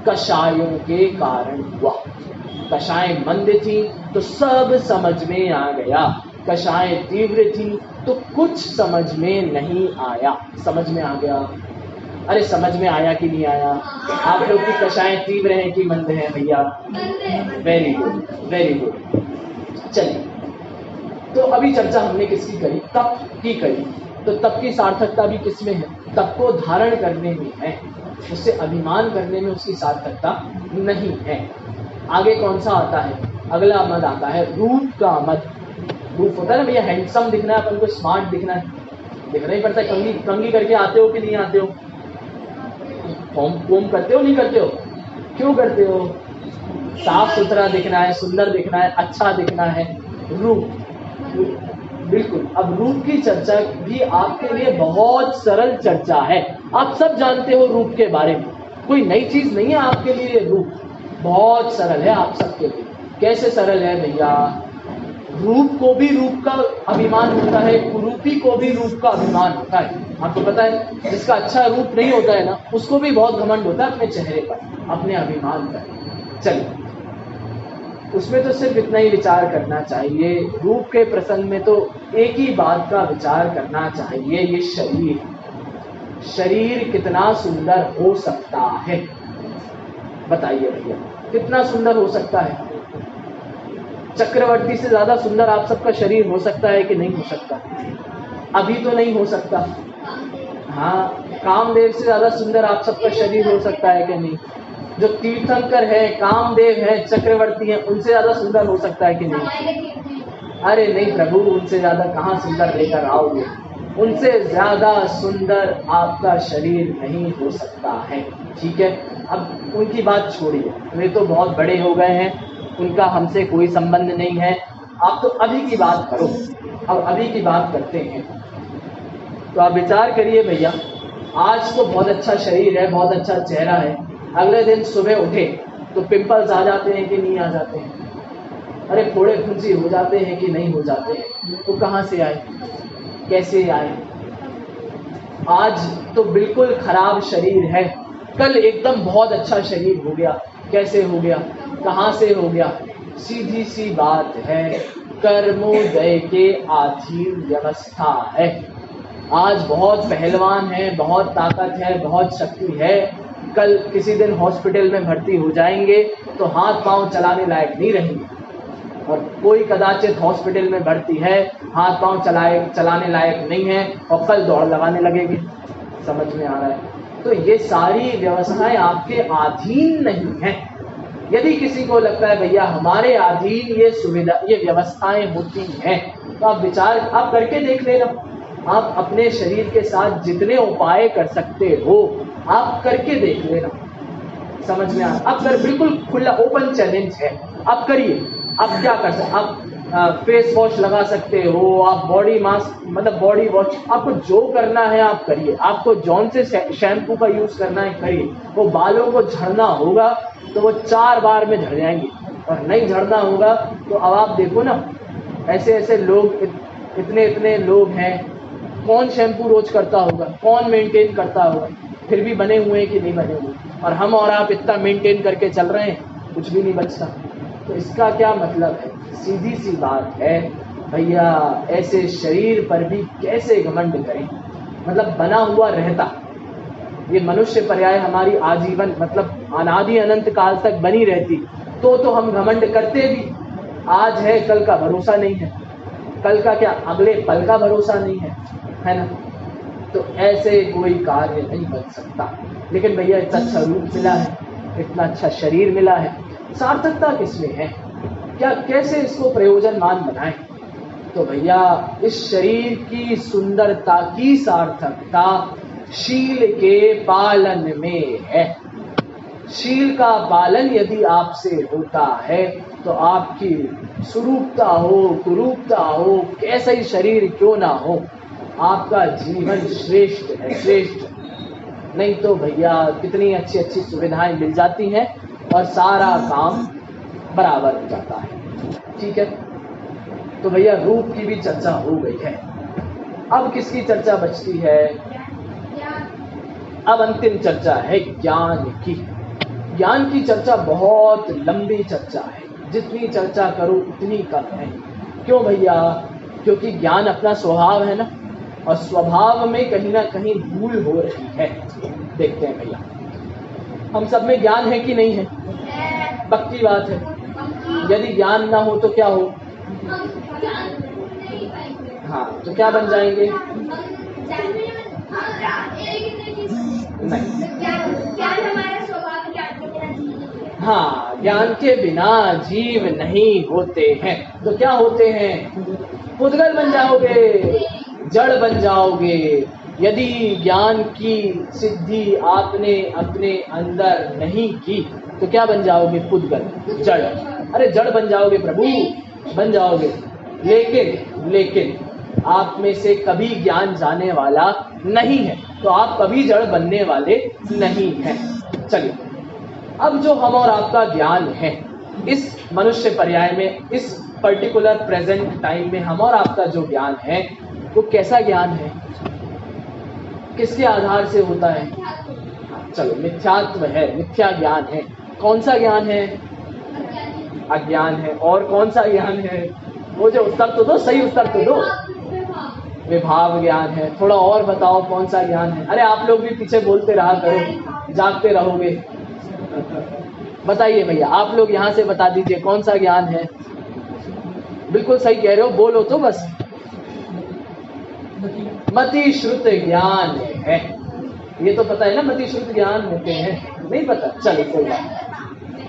कषायों के कारण हुआ। कषाय मंद थी तो सब समझ में आ गया, कषाय तीव्र थी तो कुछ समझ में नहीं आया। समझ में आ गया? अरे समझ में आया कि नहीं आया? आप लोग की कषाय तीव्र हैं कि मंद हैं भैया? Very good, very good. चलिए, तो अभी चर्चा हमने किसकी करी? तप की करी। तो तप की सार्थकता भी किसमें है? तप को धारण करने में है। उससे अभिमान करने में उसकी सार्थकता नहीं है। आगे कौन सा आता है? अगला मद आता है रूप का मद। रूप होता है ना भैया, हैंडसम दिखना है, अपन को स्मार्ट दिखना है, दिखना ही पड़ता है। कंघी कंघी करके आते हो कि नहीं आते हो? कोम करते हो नहीं करते हो? क्यों करते हो? साफ सुथरा दिखना है, सुंदर दिखना है, अच्छा दिखना है। रूप, बिल्कुल। अब रूप की चर्चा भी आपके लिए बहुत सरल चर्चा है, आप सब जानते हो रूप के बारे में, कोई नई चीज नहीं है आपके लिए। रूप बहुत सरल है आप सबके लिए। कैसे सरल है भैया? रूप को भी रूप का अभिमान होता है, कुरूपी को भी रूप का अभिमान होता है। आपको पता है, जिसका अच्छा रूप नहीं होता है ना, उसको भी बहुत घमंड होता है अपने चेहरे पर, अपने अभिमान पर। चलिए, उसमें तो सिर्फ इतना ही विचार करना चाहिए। रूप के प्रसंग में तो एक ही बात का विचार करना चाहिए, ये शरीर, शरीर कितना सुंदर हो सकता है? बताइए भैया, कितना सुंदर हो सकता है? चक्रवर्ती से ज्यादा सुंदर आप सबका शरीर हो सकता है कि नहीं हो सकता? अभी तो नहीं हो सकता। हाँ, कामदेव से ज्यादा सुंदर आप सबका शरीर हो सकता है कि नहीं? जो तीर्थंकर है, कामदेव है, चक्रवर्ती है, उनसे ज्यादा सुंदर हो सकता है कि नहीं? अरे नहीं प्रभु, उनसे ज्यादा कहाँ सुंदर लेकर आओगे? उनसे ज्यादा सुंदर आपका शरीर नहीं हो सकता है। ठीक है, अब उनकी बात छोड़िए, वे तो बहुत बड़े हो गए हैं, उनका हमसे कोई संबंध नहीं है। आप तो अभी की बात करो। अब अभी की बात करते हैं, तो आप विचार करिए भैया, आज तो बहुत अच्छा शरीर है, बहुत अच्छा चेहरा है, अगले दिन सुबह उठे तो पिंपल्स आ जाते हैं कि नहीं आ जाते हैं? अरे फोड़े फुंसी हो जाते हैं कि नहीं हो जाते हैं? तो कहाँ से आए, कैसे आए? आज तो बिल्कुल खराब शरीर है, कल एकदम बहुत अच्छा शरीर हो गया। कैसे हो गया, कहाँ से हो गया? सीधी सी बात है, कर्मोदय के अधीन व्यवस्था है। आज बहुत पहलवान है, बहुत ताकत है, बहुत शक्ति है, कल किसी दिन हॉस्पिटल में भर्ती हो जाएंगे तो हाथ पांव चलाने लायक नहीं रहेंगे। और कोई कदाचित हॉस्पिटल में भर्ती है, हाथ पांव चलाने लायक नहीं है, और कल दौड़ लगाने लगेंगे। समझ में आ रहा है? तो ये सारी व्यवस्थाएं आपके अधीन नहीं है। यदि किसी को लगता है भैया हमारे अधीन ये सुविधा, ये व्यवस्थाएं होती हैं, तो आप विचार आप करके देख लेना। आप अपने शरीर के साथ जितने उपाय कर सकते हो आप करके देख लेना। समझ में आ? अब कर, बिल्कुल खुला ओपन चैलेंज है, आप करिए। आप क्या कर सकते? आप फेस वॉश लगा सकते हो, आप बॉडी मास्क मतलब बॉडी वॉश, आपको जो करना है आप करिए। आपको जौन से शैम्पू का यूज करना है करिए। वो बालों को झड़ना होगा तो वो 4 बार में झड़ जाएंगे, और नहीं झड़ना होगा तो अब आप देखो ना, ऐसे ऐसे लोग, इतने लोग हैं, कौन शैम्पू रोज करता होगा, कौन मेंटेन करता होगा? फिर भी बने हुए हैं कि नहीं बने हुए? और हम और आप इतना मेंटेन करके चल रहे हैं, कुछ भी नहीं बचता। तो इसका क्या मतलब है? सीधी सी बात है भैया, ऐसे शरीर पर भी कैसे घमंड करें? मतलब बना हुआ रहता, ये मनुष्य पर्याय हमारी आजीवन मतलब अनादि अनंत काल तक बनी रहती तो हम घमंड करते भी। आज है, कल का भरोसा नहीं है, कल का क्या अगले पल का भरोसा नहीं है ना? तो ऐसे कोई कार्य नहीं बन सकता। लेकिन भैया इतना अच्छा रूप मिला है, इतना अच्छा शरीर मिला है, सार्थकता किसमें है? क्या कैसे इसको प्रयोजनमान बनाएं? तो भैया इस शरीर की सुंदरता की सार्थकता शील के पालन में है। शील का पालन यदि आपसे होता है तो आपकी सुरूपता हो, कुरूपता हो, कैसा ही शरीर क्यों ना हो, आपका जीवन श्रेष्ठ है, श्रेष्ठ। नहीं तो भैया कितनी अच्छी अच्छी सुविधाएं मिल जाती हैं और सारा काम बराबर हो जाता है। ठीक है, तो भैया रूप की भी चर्चा हो गई है। अब किसकी चर्चा बचती है? अब अंतिम चर्चा है ज्ञान की। ज्ञान की चर्चा बहुत लंबी चर्चा है, जितनी चर्चा करो उतनी कम है। क्यों भैया? क्योंकि ज्ञान अपना स्वभाव है ना, और स्वभाव में कहीं ना कहीं भूल हो रही है। देखते हैं भैया, हम सब में ज्ञान है कि नहीं है? पक्की बात है। यदि ज्ञान ना हो तो क्या हो? हाँ, तो क्या बन जाएंगे? नहीं। ज्ञान हमारा स्वभाव, ज्ञान के बिना जीव नहीं है। हाँ, ज्ञान के बिना जीव नहीं होते हैं। तो क्या होते हैं? पुद्गल बन जाओगे, जड़ बन जाओगे। यदि ज्ञान की सिद्धि आपने अपने अंदर नहीं की तो क्या बन जाओगे? पुद्गल, जड़। अरे जड़ बन जाओगे प्रभु, बन जाओगे। लेकिन आप में से कभी ज्ञान जाने वाला नहीं है, तो आप कभी जड़ बनने वाले नहीं हैं। चलिए, अब जो हम और आपका ज्ञान है इस मनुष्य पर्याय में, इस पर्टिकुलर प्रेजेंट टाइम में हम और आपका जो ज्ञान है वो कैसा ज्ञान है? किसके आधार से होता है? चलो, मिथ्यात्व है, मिथ्या ज्ञान है। कौन सा ज्ञान है? अज्ञान है। और कौन सा ज्ञान है? वो जो उत्तर तो दो, सही उत्तर तो दो। विभाव ज्ञान है। थोड़ा और बताओ कौन सा ज्ञान है? अरे आप लोग भी पीछे बोलते रहा करो, जागते रहोगे। बताइए भैया, आप लोग यहाँ से बता दीजिए कौन सा ज्ञान है? बिल्कुल सही कह रहे हो, बोलो तो बस। मति श्रुत ज्ञान है। ये तो पता है ना, मति श्रुत ज्ञान होते हैं। नहीं पता?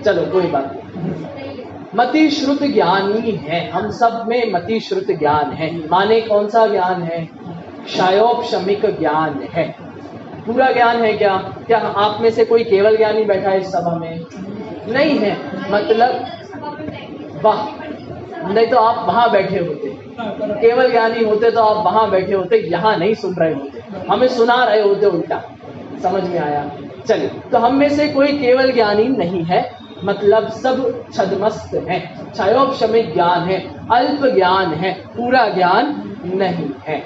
चलो कोई बात नहीं। मति श्रुत ज्ञानी है, हम सब में मति श्रुत ज्ञान है। माने कौन सा ज्ञान है? क्षयोपशमिक ज्ञान है। पूरा ज्ञान है क्या? क्या आप में से कोई केवल ज्ञानी बैठा है इस सभा में? नहीं है। मतलब वाह, नहीं तो आप वहां बैठे होते। केवल ज्ञानी होते तो आप वहां बैठे होते, यहाँ नहीं सुन रहे होते, हमें सुना रहे होते उल्टा। समझ में आया? चलिए, तो हम में से कोई केवल ज्ञानी नहीं है, मतलब सब छद्मस्त है। क्षयोपशमिक ज्ञान है, अल्प ज्ञान है, पूरा ज्ञान नहीं है।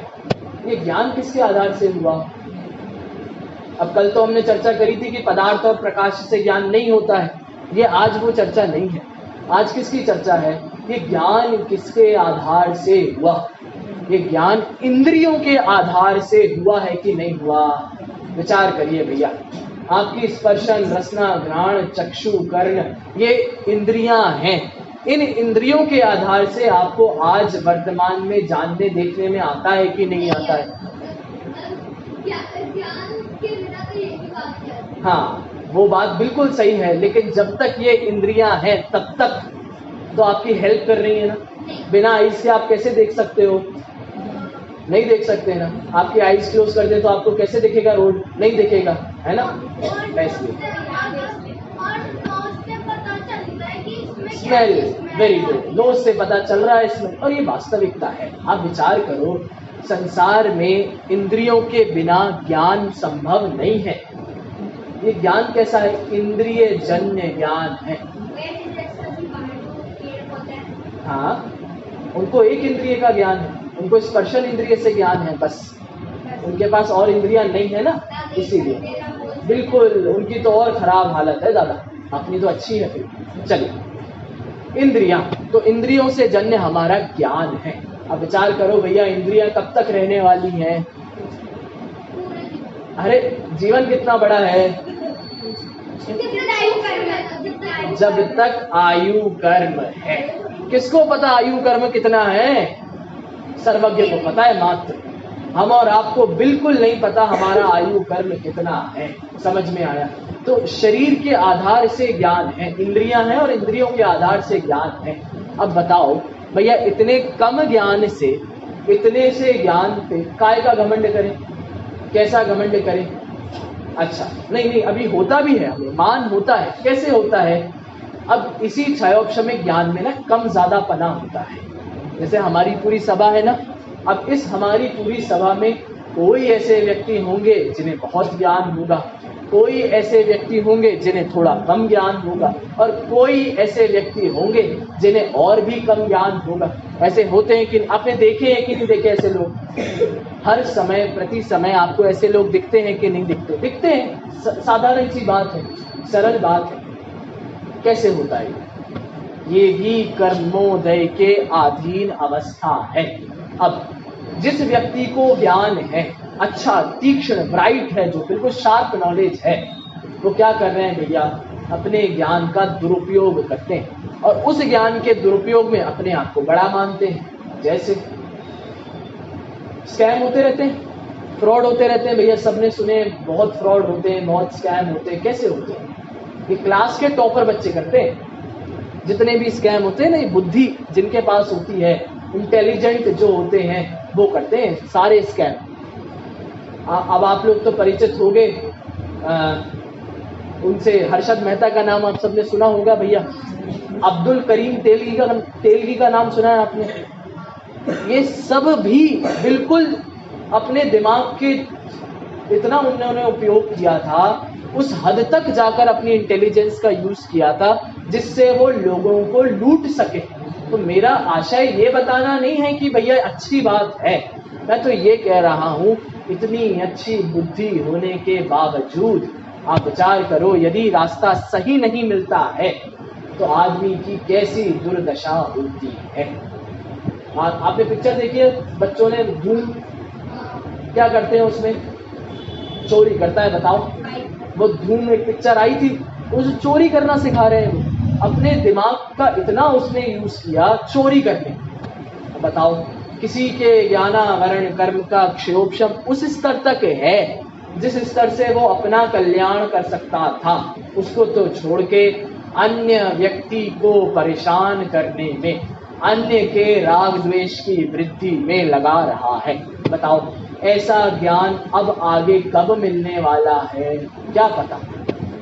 ये ज्ञान किसके आधार से हुआ? अब कल तो हमने चर्चा करी थी कि पदार्थ और प्रकाश से ज्ञान नहीं होता है। ये आज वो चर्चा नहीं है। आज किसकी चर्चा है? ये ज्ञान किसके आधार से हुआ? ये ज्ञान इंद्रियों के आधार से हुआ है कि नहीं हुआ? विचार करिए भैया। आपकी स्पर्शन, रसना, घ्राण, चक्षु, कर्ण, ये इंद्रियां हैं। इन इंद्रियों के आधार से आपको आज वर्तमान में जानने देखने में आता है कि नहीं आता है? हाँ, वो बात बिल्कुल सही है, लेकिन जब तक ये इंद्रियां हैं तब तक तो आपकी हेल्प कर रही है ना। बिना आईज के आप कैसे देख सकते हो? नहीं देख सकते ना। आपकी आईज क्लोज कर दे तो आपको कैसे दिखेगा रोड? नहीं दिखेगा, है ना? ऐसे स्मेल, वेरी गुड, नोज से पता चल रहा है इसमें, और ये वास्तविकता है। आप विचार करो, संसार में इंद्रियों के बिना ज्ञान संभव नहीं है। ये ज्ञान कैसा है? इंद्रिय जन्य ज्ञान है। हाँ, उनको एक इंद्रिय का ज्ञान है, उनको स्पर्शन इंद्रिय से ज्ञान है बस। उनके पास और इंद्रियां नहीं है ना, इसीलिए। बिल्कुल, उनकी तो और खराब हालत है दादा, अपनी तो अच्छी है फिर। चलिए, इंद्रियां, तो इंद्रियों से जन्य हमारा ज्ञान है। अब विचार करो भैया, इंद्रियां कब तक रहने वाली हैं? अरे जीवन कितना बड़ा है? जब तक आयु कर्म है। किसको पता आयु कर्म कितना है? सर्वज्ञ को पता है मात्र। हम और आपको बिल्कुल नहीं पता हमारा आयु कर्म कितना है। समझ में आया? तो शरीर के आधार से ज्ञान है, इंद्रियां हैं और इंद्रियों के आधार से ज्ञान है। अब बताओ भैया, इतने कम ज्ञान से, इतने से ज्ञान पे काय का घमंड करें? कैसा घमंड करें? अच्छा, नहीं, अभी होता भी है, हमें मान होता है। कैसे होता है? अब इसी क्षयोपशमिक ज्ञान में ना कम ज्यादा पना होता है। जैसे हमारी पूरी सभा है ना, अब इस हमारी पूरी सभा में कोई ऐसे व्यक्ति होंगे जिन्हें बहुत ज्ञान होगा, कोई ऐसे व्यक्ति होंगे जिन्हें थोड़ा कम ज्ञान होगा, और कोई ऐसे व्यक्ति होंगे जिन्हें और भी कम ज्ञान होगा। ऐसे होते हैं कि आपने देखे हैं कि नहीं देखे ऐसे लोग? हर समय, प्रति समय आपको ऐसे लोग दिखते हैं कि नहीं दिखते? दिखते हैं। साधारण सी बात है, सरल बात है। कैसे होता है? ये भी कर्मोदय के अधीन अवस्था है। अब जिस व्यक्ति को ज्ञान है, अच्छा तीक्ष्ण ब्राइट है, जो बिल्कुल शार्प नॉलेज है, वो क्या कर रहे हैं भैया? अपने ज्ञान का दुरुपयोग करते हैं, और उस ज्ञान के दुरुपयोग में अपने आप को बड़ा मानते हैं। जैसे स्कैम होते रहते हैं, फ्रॉड होते रहते हैं भैया, सबने सुने, बहुत फ्रॉड होते हैं, बहुत स्कैम होते हैं। कैसे होते हैं? ये क्लास के टॉपर बच्चे करते हैं। जितने भी स्कैम होते हैं ना, ये बुद्धि जिनके पास होती है, इंटेलिजेंट जो होते हैं, वो करते हैं सारे स्कैम। अब आप लोग तो परिचित हो गए उनसे। हर्षद मेहता का नाम आप सबने सुना होगा भैया। अब्दुल करीम तेलगी का नाम सुना है आपने? ये सब भी बिल्कुल अपने दिमाग के इतना उन्होंने उपयोग किया था, उस हद तक जाकर अपनी इंटेलिजेंस का यूज किया था जिससे वो लोगों को लूट सके। तो मेरा आशय ये बताना नहीं है कि भैया अच्छी बात है, मैं तो ये कह रहा हूँ इतनी अच्छी बुद्धि होने के बावजूद आप विचार करो, यदि रास्ता सही नहीं मिलता है तो आदमी की कैसी दुर्दशा होती है। आपने पिक्चर देखी है, बच्चों ने धूम क्या करते हैं, उसमें चोरी करता है। बताओ, वो धूम एक पिक्चर आई थी, उस चोरी करना सिखा रहे हैं। अपने दिमाग का इतना उसने यूज किया चोरी करने। बताओ, किसी के ज्ञानावरण कर्म का क्षयोक्षम उस स्तर तक है जिस स्तर से वो अपना कल्याण कर सकता था, उसको तो छोड़ के अन्य व्यक्ति को परेशान करने में, अन्य के राग द्वेष की वृद्धि में लगा रहा है। बताओ, ऐसा ज्ञान अब आगे कब मिलने वाला है क्या पता।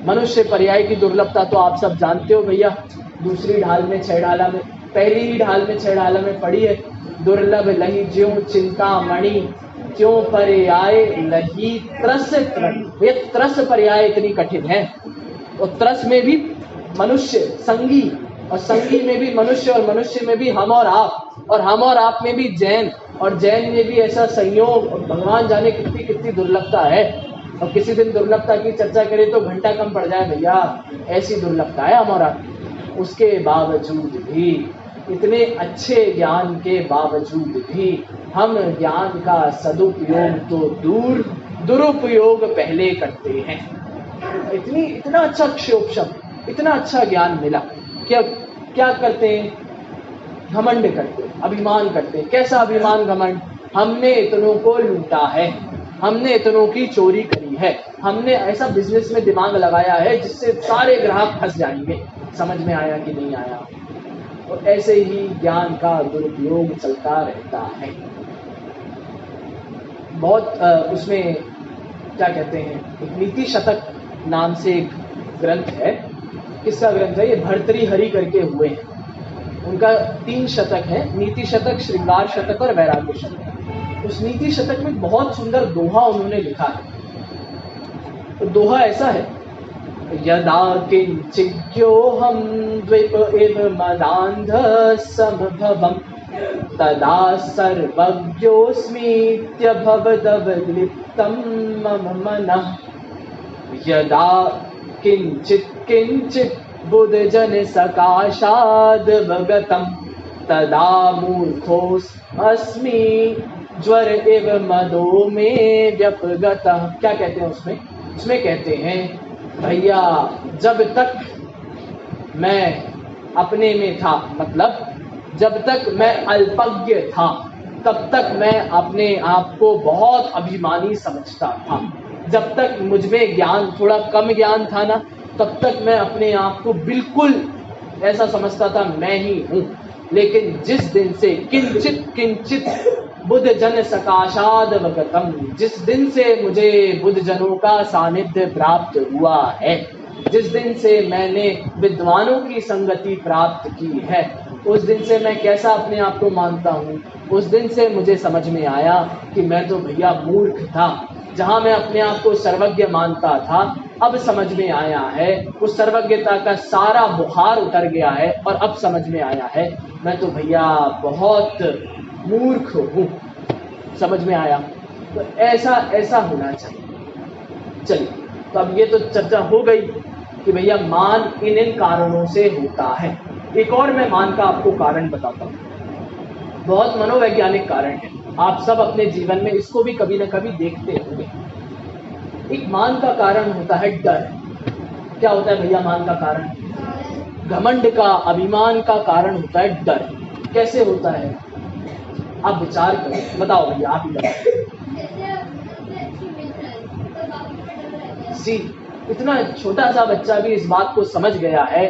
मनुष्य पर्याय की दुर्लभता तो आप सब जानते हो भैया। दूसरी ढाल में छह ढाला में, पहली ही ढाल में छह ढाला में पढ़ी है, दुर्लभ लही ज्यों चिंता मणि, क्यों पर्याय लही त्रस तृण। ये त्रस पर्याय इतनी कठिन है, और त्रस में भी मनुष्य संगी, और संगी में भी मनुष्य, और मनुष्य में भी हम और आप, और हम और आप में भी जैन, और जैन में भी ऐसा संयोग। और भगवान जाने कितनी कितनी दुर्लभता है। और किसी दिन दुर्लभता की चर्चा करें तो घंटा कम पड़ जाए भैया, ऐसी दुर्लभता है हमारा। उसके बावजूद भी, इतने अच्छे ज्ञान के बावजूद भी हम ज्ञान का सदुपयोग तो दूर, दुरुपयोग पहले करते हैं। इतना अच्छा क्षोभशम, इतना अच्छा ज्ञान मिला, क्या करते हैं? घमंड करते, अभिमान करते। कैसा अभिमान घमंड? हमने इतनों को लूटा है, हमने इतनों की चोरी करी है, हमने ऐसा बिजनेस में दिमाग लगाया है जिससे सारे ग्राहक फंस जाएंगे। समझ में आया कि नहीं आया? और ऐसे ही ज्ञान का दुरुपयोग चलता रहता है। बहुत उसमें क्या कहते हैं, एक नीति शतक नाम से एक ग्रंथ है। किसका ग्रंथ है ये? भर्तृहरि करके हुए हैं। उनका 3 शतक है, नीति शतक, श्रृंगार शतक और वैराग्य शतक। उस नीति शतक में बहुत सुंदर दोहा उन्होंने लिखा है। तो दोहा ऐसा है, यदा किंचिद्योऽहं द्विप इव मदान्ध समभवम्, तदा सर्वज्ञोऽस्मीत्यभवदवलिप्तं मम मनः। यदा किंचित् बुद्धजन सकाशादवगतं, तदा मूर्खोऽस्मि ज्वर इव मदो में व्यपगतः। क्या कहते हैं उसमें कहते हैं, भैया जब तक मैं अपने में था, मतलब जब तक मैं अल्पज्ञ था, तब तक मैं अपने आप को बहुत अभिमानी समझता था। जब तक मुझ में ज्ञान, थोड़ा कम ज्ञान था ना, तब तक मैं अपने आप को बिल्कुल ऐसा समझता था मैं ही हूँ। लेकिन जिस दिन से किंचित बुद्ध जन सकाशाद वगतम, जिस दिन से मुझे बुद्ध जनों का सानिध्य प्राप्त हुआ है, जिस दिन से मैंने विद्वानों की संगति प्राप्त की है, उस दिन से मैं कैसा अपने आप को मानता हूँ। उस दिन से मुझे समझ में आया कि मैं तो भैया मूर्ख था। जहाँ मैं अपने आप को सर्वज्ञ मानता था, अब समझ में आया है, उस सर्वज्ञता का सारा बुखार उतर गया है, और अब समझ में आया है मैं तो भैया बहुत मूर्ख हूँ। समझ में आया? तो ऐसा होना चाहिए। चलिए, तो अब ये तो चर्चा हो गई कि भैया मान इन कारणों से होता है। एक और मैं मान का आपको कारण बताता हूँ, बहुत मनोवैज्ञानिक कारण है। आप सब अपने जीवन में इसको भी कभी न कभी देखते होंगे। एक मान का कारण होता है डर। क्या होता है भैया मान का कारण? घमंड का, अभिमान का कारण होता है डर। कैसे होता है? आप विचार करो, बताओ भैया, आप ही बताओ। जैसे सी, इतना छोटा सा बच्चा भी इस बात को समझ गया है,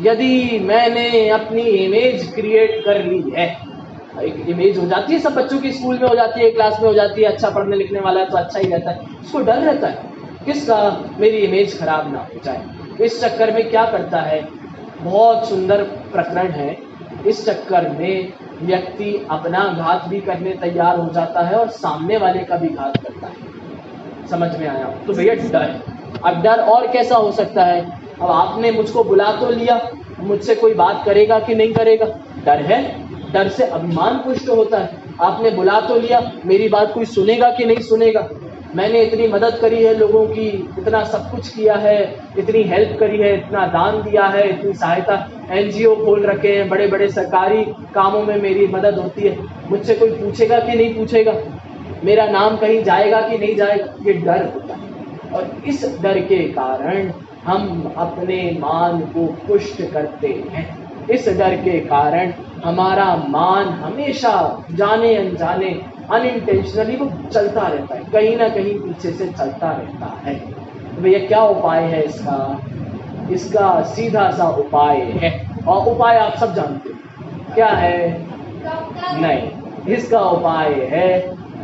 यदि मैंने अपनी इमेज क्रिएट कर ली है, एक इमेज हो जाती है सब बच्चों की, स्कूल में हो जाती है, क्लास में हो जाती है, अच्छा पढ़ने लिखने वाला है तो अच्छा ही रहता है, उसको डर रहता है किसका, मेरी इमेज खराब ना हो जाए। इस चक्कर में क्या करता है, बहुत सुंदर प्रकरण है, इस चक्कर में व्यक्ति अपना घात भी करने तैयार हो जाता है और सामने वाले का भी घात करता है। समझ में आया? तो भैया डर, अब डर और कैसा हो सकता है, अब आपने मुझको बुला तो लिया, मुझसे कोई बात करेगा कि नहीं करेगा, डर है, डर से अभिमान पुष्ट होता है। आपने बुला तो लिया, मेरी बात कोई सुनेगा कि नहीं सुनेगा, मैंने इतनी मदद करी है लोगों की, इतना सब कुछ किया है, इतनी हेल्प करी है, इतना दान दिया है, इतनी सहायता, एनजीओ खोल रखे हैं, बड़े बड़े सरकारी कामों में मेरी मदद होती है, मुझसे कोई पूछेगा कि नहीं पूछेगा, मेरा नाम कहीं जाएगा कि नहीं जाएगा, ये डर होता है। और इस डर के कारण हम अपने मान को पुष्ट करते हैं। इस डर के कारण हमारा मान हमेशा जाने अनजाने अनइंटेंशनली वो चलता रहता है, कहीं ना कहीं पीछे से चलता रहता है। तो भैया क्या उपाय है इसका, इसका सीधा सा उपाय है, और उपाय आप सब जानते हो क्या है, नहीं, इसका उपाय है,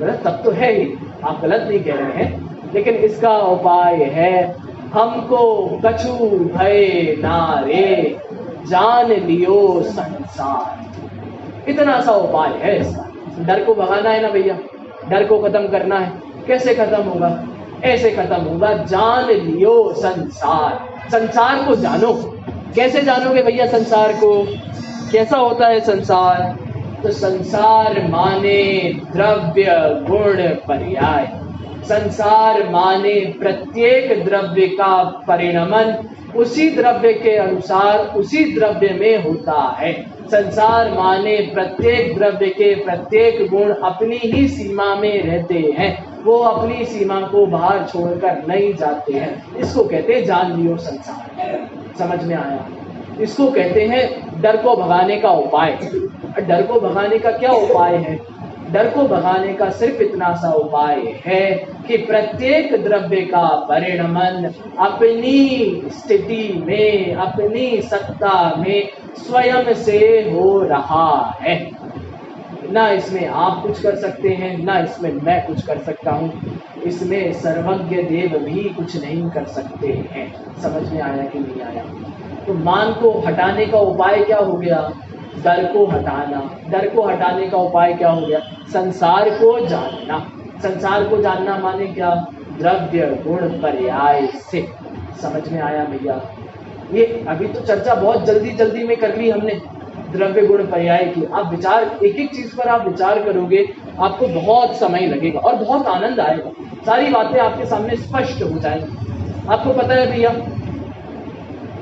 गलत तब तो है ही, आप गलत नहीं कह रहे हैं, लेकिन इसका उपाय है, हमको कछु भय ना रे, जान लियो संसार। इतना सा उपाय है इसका। डर को भगाना है ना भैया, डर को खत्म करना है, कैसे खत्म होगा, ऐसे खत्म होगा, जान लियो संसार, संसार को जानो। कैसे जानोगे भैया संसार को, कैसा होता है संसार, तो संसार माने द्रव्य गुण पर्याय, संसार माने प्रत्येक द्रव्य का परिणमन उसी द्रव्य के अनुसार उसी द्रव्य में होता है। संसार माने प्रत्येक द्रव्य के प्रत्येक गुण अपनी ही सीमा में रहते हैं, वो अपनी सीमा को बाहर छोड़कर नहीं जाते हैं। इसको कहते हैं जान लियो संसार। समझ में आया? इसको कहते हैं डर को भगाने का उपाय। डर को भगाने का क्या उपाय है? डर को भगाने का सिर्फ इतना सा उपाय है कि प्रत्येक द्रव्य का परिणमन अपनी स्थिति में, अपनी सत्ता में स्वयं से हो रहा है। ना इसमें आप कुछ कर सकते हैं, ना इसमें मैं कुछ कर सकता हूँ, इसमें सर्वज्ञ देव भी कुछ नहीं कर सकते हैं। समझ में आया कि नहीं आया? तो मान को हटाने का उपाय क्या हो गया? डर को हटाना। डर को हटाने का उपाय क्या हो गया? संसार को जानना। संसार को जानना माने क्या? द्रव्य गुण पर्याय से। समझ में आया भैया? ये अभी तो चर्चा बहुत जल्दी जल्दी में कर ली हमने द्रव्य गुण पर्याय की। आप विचार, एक एक चीज पर आप विचार करोगे, आपको बहुत समय लगेगा और बहुत आनंद आएगा। सारी बातें आपके सामने स्पष्ट हो जाएंगी। आपको पता है भैया,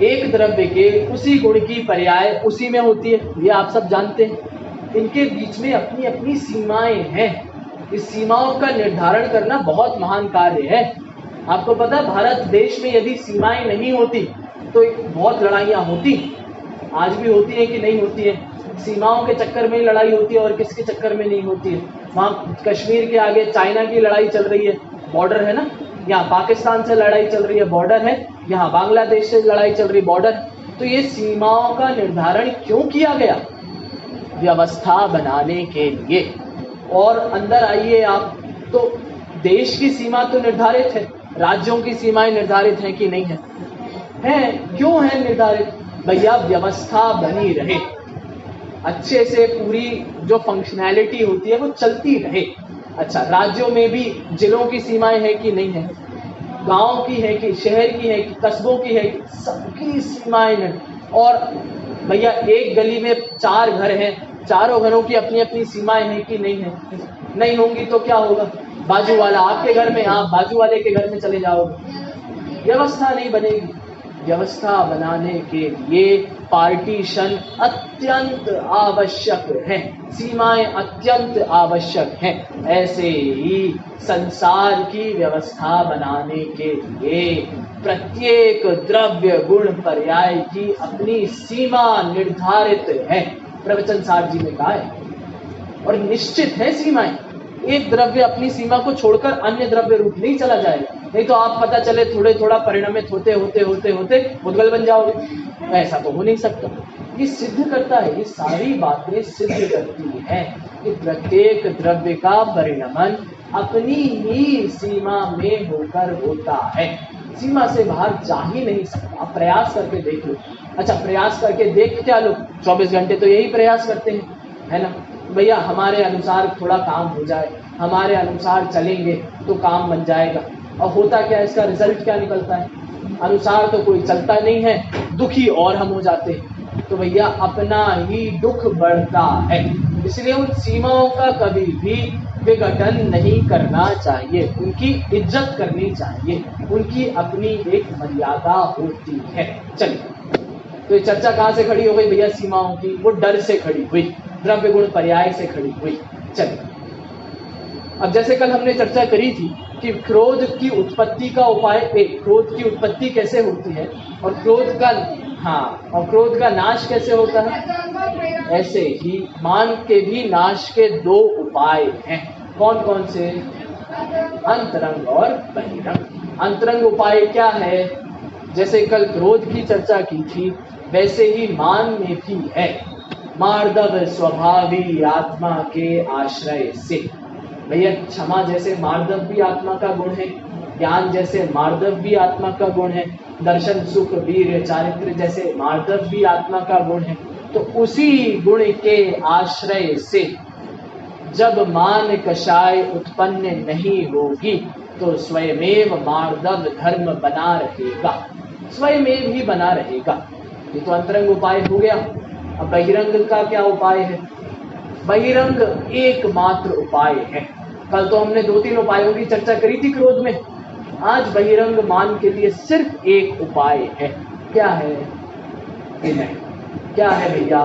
एक द्रव्य के उसी गुण की पर्याय उसी में होती है, ये आप सब जानते हैं। इनके बीच में अपनी अपनी सीमाएं हैं। इस सीमाओं का निर्धारण करना बहुत महान कार्य है। आपको पता है, भारत देश में यदि सीमाएं नहीं होती तो बहुत लड़ाइयाँ होती, आज भी होती है कि नहीं होती है? सीमाओं के चक्कर में लड़ाई होती है और किसके चक्कर में नहीं होती है? वहाँ कश्मीर के आगे चाइना की लड़ाई चल रही है, बॉर्डर है ना, यहाँ पाकिस्तान से लड़ाई चल रही है, बॉर्डर है, यहाँ बांग्लादेश से लड़ाई चल रही, बॉर्डर। तो ये सीमाओं का निर्धारण क्यों किया गया? व्यवस्था बनाने के लिए। और अंदर आइए आप, तो देश की सीमा तो निर्धारित है, राज्यों की सीमाएं निर्धारित हैं कि नहीं है? हैं। क्यों है निर्धारित? भैया व्यवस्था बनी रहे, अच्छे से पूरी जो फंक्शनैलिटी होती है वो चलती रहे। अच्छा, राज्यों में भी जिलों की सीमाएं हैं कि नहीं है? गांव की है कि शहर की है कि कस्बों की है कि सबकी सीमाएं हैं। और भैया एक गली में 4 घर हैं, चारों घरों की अपनी अपनी सीमाएं हैं कि नहीं है? नहीं होंगी तो क्या होगा? बाजू वाला आपके घर में, आप बाजू वाले के घर में चले जाओगे, व्यवस्था नहीं बनेगी। व्यवस्था बनाने के लिए पार्टीशन अत्यंत आवश्यक है, सीमाएं अत्यंत आवश्यक हैं। ऐसे ही संसार की व्यवस्था बनाने के लिए प्रत्येक द्रव्य गुण पर्याय की अपनी सीमा निर्धारित है, प्रवचन सार जी ने कहा है, और निश्चित है सीमाएं। एक द्रव्य अपनी सीमा को छोड़कर अन्य द्रव्य रूप नहीं चला जाएगा, नहीं तो आप पता चले थोड़े थोड़ा परिणमित होते होते होते होते मुद्गल बन जाओगे, ऐसा तो हो नहीं सकता। ये सिद्ध करता है, ये सारी बातें सिद्ध करती हैं कि प्रत्येक द्रव्य का परिणमन अपनी ही सीमा में होकर होता है, सीमा से बाहर जा ही नहीं सकता। आप प्रयास करके देख लो। अच्छा, प्रयास करके देख क्या लो, 24 घंटे तो यही प्रयास करते हैं, है ना भैया, हमारे अनुसार थोड़ा काम हो जाए, हमारे अनुसार चलेंगे तो काम बन जाएगा। और होता क्या, इसका रिजल्ट क्या निकलता है, अनुसार तो कोई चलता नहीं है, दुखी और हम हो जाते हैं। तो भैया अपना ही दुख बढ़ता है, इसलिए उन सीमाओं का कभी भी विघटन नहीं करना चाहिए, उनकी इज्जत करनी चाहिए, उनकी अपनी एक मर्यादा होती है। चलिए, तो ये चर्चा कहाँ से खड़ी हो गई भैया, सीमाओं की, वो डर से खड़ी हुई, द्रव्य गुण पर्याय से खड़ी हुई। चलिए, अब जैसे कल हमने चर्चा करी थी कि क्रोध की उत्पत्ति का उपाय, क्रोध की उत्पत्ति कैसे होती है और क्रोध का और क्रोध का नाश कैसे होता है, ऐसे ही मान के भी नाश के दो उपाय हैं। कौन कौन से, अंतरंग और बहिरंग। अंतरंग उपाय क्या है, जैसे कल क्रोध की चर्चा की थी वैसे ही मान में भी है, मार्दव स्वभावी आत्मा के आश्रय से। भैया क्षमा जैसे मार्दव भी आत्मा का गुण है, ज्ञान जैसे मार्दव भी आत्मा का गुण है, दर्शन सुख वीर चारित्र जैसे मार्दव भी आत्मा का गुण है। तो उसी गुण के आश्रय से जब मान कषाय उत्पन्न नहीं होगी तो स्वयमेव मार्दव धर्म बना रहेगा, स्वयमेव ही बना रहेगा। ये तो अंतरंग उपाय हो गया। अब बहिरंग का क्या उपाय है, बहिरंग एकमात्र उपाय है। कल तो हमने 2-3 उपायों की चर्चा करी थी क्रोध में, आज बहिरंग मान के लिए सिर्फ एक उपाय है। क्या है, विनय। क्या है भैया,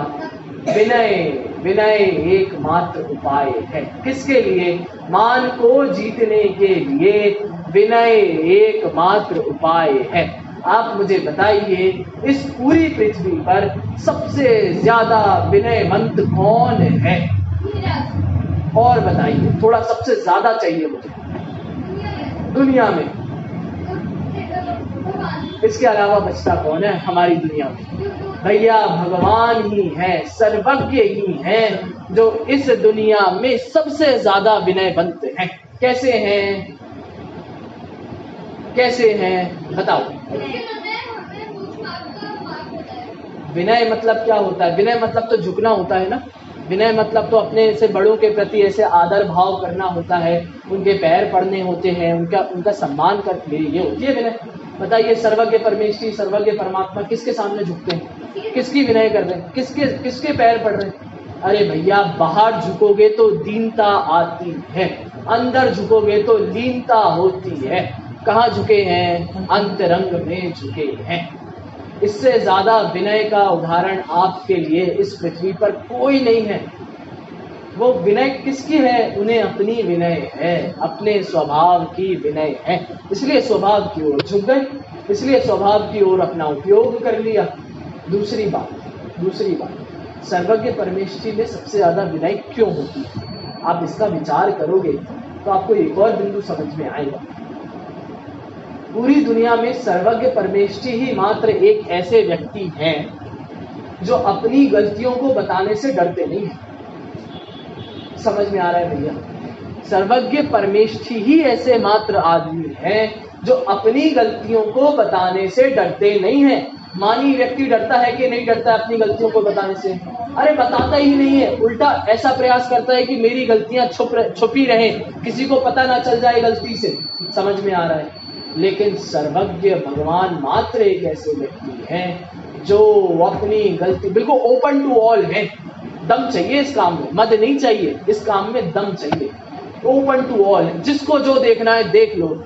विनय। विनय एकमात्र उपाय है, किसके लिए, मान को जीतने के लिए विनय एकमात्र उपाय है। आप मुझे बताइए, इस पूरी पृथ्वी पर सबसे ज्यादा विनयवंत कौन है, और बताइए थोड़ा, सबसे ज्यादा चाहिए मुझे दुनिया में, इसके अलावा बचता कौन है हमारी दुनिया में, भैया भगवान ही है, सर्वज्ञ ही है, जो इस दुनिया में सबसे ज्यादा विनयवंत हैं। कैसे हैं, कैसे हैं बताओ। विनय मतलब क्या होता है, विनय मतलब तो झुकना होता है ना, विनय मतलब तो अपने से बड़ों के प्रति ऐसे आदर भाव करना होता है, उनके पैर पड़ने होते हैं, उनका सम्मान करते, ये होती है विनय। बताइए, सर्वज्ञ परमेश्वरी, सर्वज्ञ परमात्मा किसके सामने झुकते हैं, किसकी विनय कर रहे हैं, किसके पैर पड़ रहे हैं। अरे भैया, बाहर झुकोगे तो दीनता आती है, अंदर झुकोगे तो लीनता होती है। कहाँ झुके हैं, अंतरंग में झुके हैं। इससे ज्यादा विनय का उदाहरण आपके लिए इस पृथ्वी पर कोई नहीं है। वो विनय किसकी है, उन्हें अपनी विनय है, अपने स्वभाव की विनय है, इसलिए स्वभाव की ओर झुक गए, इसलिए स्वभाव की ओर अपना उपयोग कर लिया। दूसरी बात, सर्वज्ञ परमेष्ठी में सबसे ज्यादा विनय क्यों होती है, आप इसका विचार करोगे तो आपको एक और बिंदु समझ में आएगा। पूरी दुनिया में सर्वज्ञ परमेष्ठी ही मात्र एक ऐसे व्यक्ति हैं जो अपनी गलतियों को बताने से डरते नहीं हैं। समझ में आ रहा है भैया, सर्वज्ञ परमेष्ठी ही ऐसे मात्र आदमी हैं जो अपनी गलतियों को बताने से डरते नहीं हैं। मानी व्यक्ति डरता है कि नहीं डरता है अपनी गलतियों को बताने से, अरे बताता ही नहीं है, उल्टा ऐसा प्रयास करता है कि मेरी गलतियां छुपी रहें, किसी को पता ना चल जाए गलती से। समझ में आ रहा है। लेकिन सर्वज्ञ भगवान मात्र एक ऐसे व्यक्ति हैं जो अपनी गलती बिल्कुल ओपन टू ऑल है। दम चाहिए इस काम में, मद नहीं चाहिए, इस काम में दम चाहिए, ओपन टू ऑल, जिसको जो देखना है देख लो,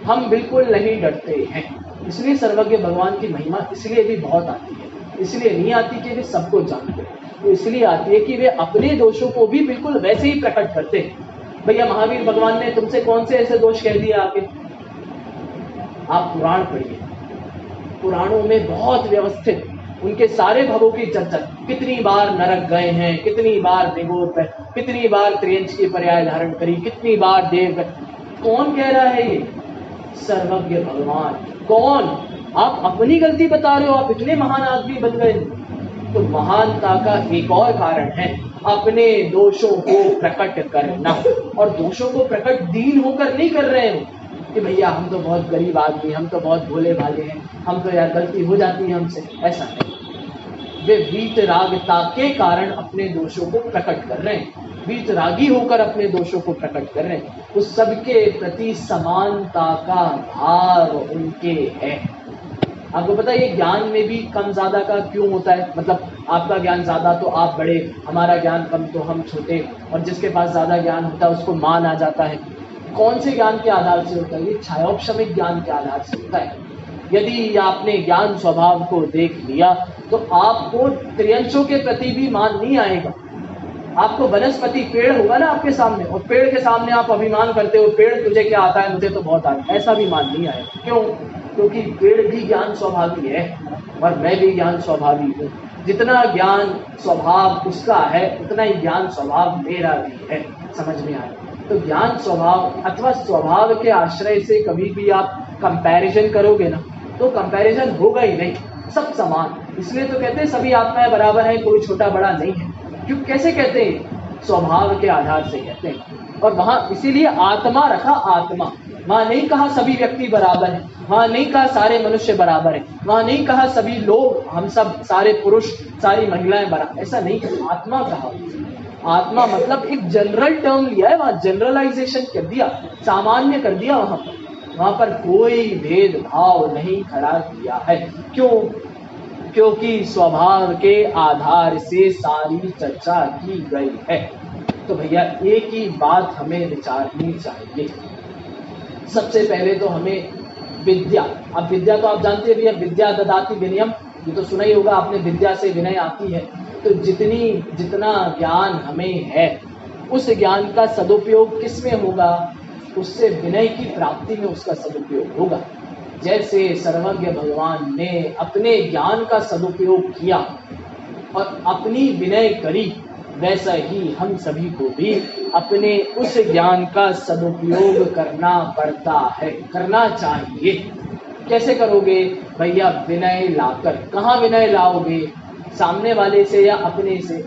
हम बिल्कुल नहीं डरते हैं। इसलिए सर्वज्ञ भगवान की महिमा इसलिए भी बहुत आती है, इसलिए नहीं आती कि वे सबको जानते हैं, तो इसलिए आती है कि वे अपने दोषों को भी बिल्कुल वैसे ही प्रकट करते हैं। भैया महावीर भगवान ने तुमसे कौन से ऐसे दोष कह दिए आके, आप पुराण पढ़िए, पुराणों में बहुत व्यवस्थित उनके सारे भवों की चर्चा, कितनी बार नरक गए हैं, कितनी बार निगोर पे, कितनी बार त्रियंच की पर्याय धारण करी, कितनी बार देव। कौन कह रहा है ये? सर्वज्ञ भगवान। कौन? आप अपनी गलती बता रहे हो, आप इतने महान आदमी बन गए। तो महानता का एक और कारण है अपने दोषों को प्रकट करना, और दोषों को प्रकट दीन होकर नहीं कर रहे हो कि भैया हम तो बहुत गरीब आदमी, हम तो बहुत भोले भाले हैं, हम तो यार गलती हो जाती है हमसे, ऐसा नहीं। वे वीतरागता के कारण अपने दोषों को प्रकट कर रहे हैं, वीतरागी होकर अपने दोषों को प्रकट कर रहे हैं। उस सबके प्रति समानता का भाव उनके है। आपको पता है ये ज्ञान में भी कम ज्यादा का क्यों होता है? मतलब आपका ज्ञान ज्यादा तो आप बड़े, हमारा ज्ञान कम तो हम छोटे, और जिसके पास ज्यादा ज्ञान होता है उसको मान आ जाता है। कौन से ज्ञान के आधार से होता है? ये छायोपशमिक ज्ञान के आधार से होता है। यदि आपने ज्ञान स्वभाव को देख लिया तो आपको त्रियंशों के प्रति भी मान नहीं आएगा। आपको वनस्पति पेड़ होगा ना आपके सामने, और पेड़ के सामने आप अभिमान करते हो, पेड़ तुझे क्या आता है, मुझे तो बहुत आता है, ऐसा भी मान नहीं आएगा। क्यों? क्योंकि पेड़ भी ज्ञान स्वभावी है और मैं भी ज्ञान स्वभावी हूँ। जितना ज्ञान स्वभाव उसका है उतना ही ज्ञान स्वभाव मेरा भी है। समझ में आया? तो ज्ञान स्वभाव अथवा स्वभाव के आश्रय से कभी भी आप कंपैरिजन करोगे ना तो कंपैरिजन होगा ही नहीं, सब समान। इसलिए तो कहते हैं सभी आत्माएं बराबर हैं, कोई छोटा बड़ा नहीं है। क्यों? कैसे कहते हैं? स्वभाव के आधार से कहते हैं। और वहां इसीलिए आत्मा रखा, आत्मा। वहां नहीं कहा सभी व्यक्ति बराबर हैं, वहां नहीं कहा सारे मनुष्य बराबर हैं, वहां नहीं कहा सभी लोग, हम सब सारे पुरुष सारी महिलाएं बराबर, ऐसा नहीं कहा, आत्मा कहा। आत्मा मतलब एक जनरल टर्म लिया है, वहां जनरलाइजेशन कर दिया, सामान्य कर दिया। वहां पर कोई भेदभाव नहीं खड़ा किया है। क्यों? क्योंकि स्वभाव के आधार से सारी चर्चा की गई है। तो भैया एक ही बात हमें विचारनी चाहिए। सबसे पहले तो हमें विद्या, अब विद्या तो आप जानते हैं भैया, विद्या ददाति विनयम, ये तो सुना ही होगा आपने, विद्या से विनय आती है। तो जितना ज्ञान हमें है उस ज्ञान का सदुपयोग किस में होगा? उससे विनय की प्राप्ति में उसका सदुपयोग होगा। जैसे सर्वज्ञ भगवान ने अपने ज्ञान का सदुपयोग किया और अपनी विनय करी, वैसा ही हम सभी को भी अपने उस ज्ञान का सदुपयोग करना पड़ता है, करना चाहिए। कैसे करोगे भैया? विनय लाकर। कहाँ विनय लाओगे? सामने वाले से या अपने से?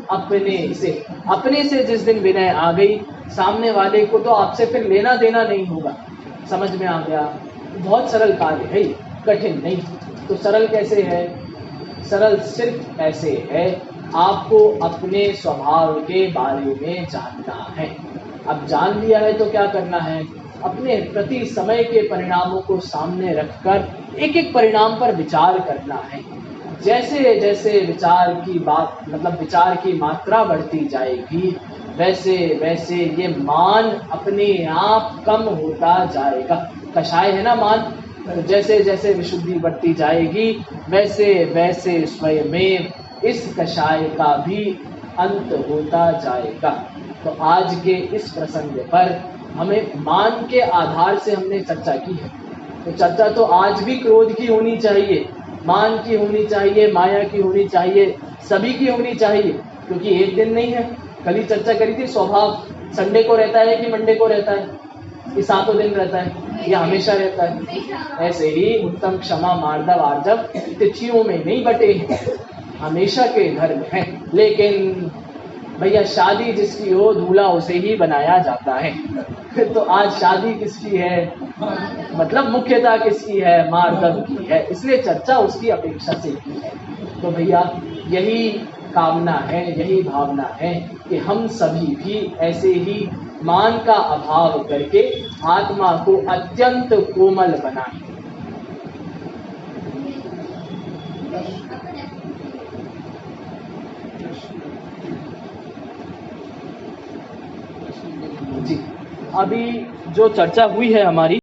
अपने से जिस दिन विनय आ गई, सामने वाले को तो आपसे फिर लेना देना नहीं होगा। समझ में आ गया? बहुत सरल कार्य है, कठिन नहीं। तो सरल कैसे है? सरल सिर्फ ऐसे है, आपको अपने स्वभाव के बारे में जानना है। अब जान लिया है तो क्या करना है? अपने प्रति समय के परिणामों को सामने रखकर एक एक परिणाम पर विचार करना है। जैसे जैसे विचार की बात मतलब विचार की मात्रा बढ़ती जाएगी, वैसे वैसे ये मान अपने आप कम होता जाएगा। कषाय है ना मान, जैसे जैसे विशुद्धि बढ़ती जाएगी वैसे वैसे स्वयमेव इस कषाय का भी अंत होता जाएगा। तो आज के इस प्रसंग पर हमें मान के आधार से हमने चर्चा की है। तो चर्चा तो आज भी क्रोध की होनी चाहिए, मान की होनी चाहिए, माया की होनी चाहिए, सभी की होनी चाहिए, क्योंकि एक दिन नहीं है। कल ही चर्चा करी थी, स्वभाव संडे को रहता है कि मंडे को रहता है, कि सातों दिन रहता है या हमेशा रहता है। ऐसे ही उत्तम, क्षमा, मार्दव, आर्जव तिथियों में नहीं बटे हैं, हमेशा के धर्म है। लेकिन भैया शादी जिसकी हो दूल्हा उसे ही बनाया जाता है। तो आज शादी किसकी है? मतलब मुख्यता किसकी है? मार्दव की है, इसलिए चर्चा उसकी अपेक्षा से की है। तो भैया यही कामना है, यही भावना है कि हम सभी भी ऐसे ही मान का अभाव करके आत्मा को अत्यंत कोमल बनाएं। जी, अभी जो चर्चा हुई है हमारी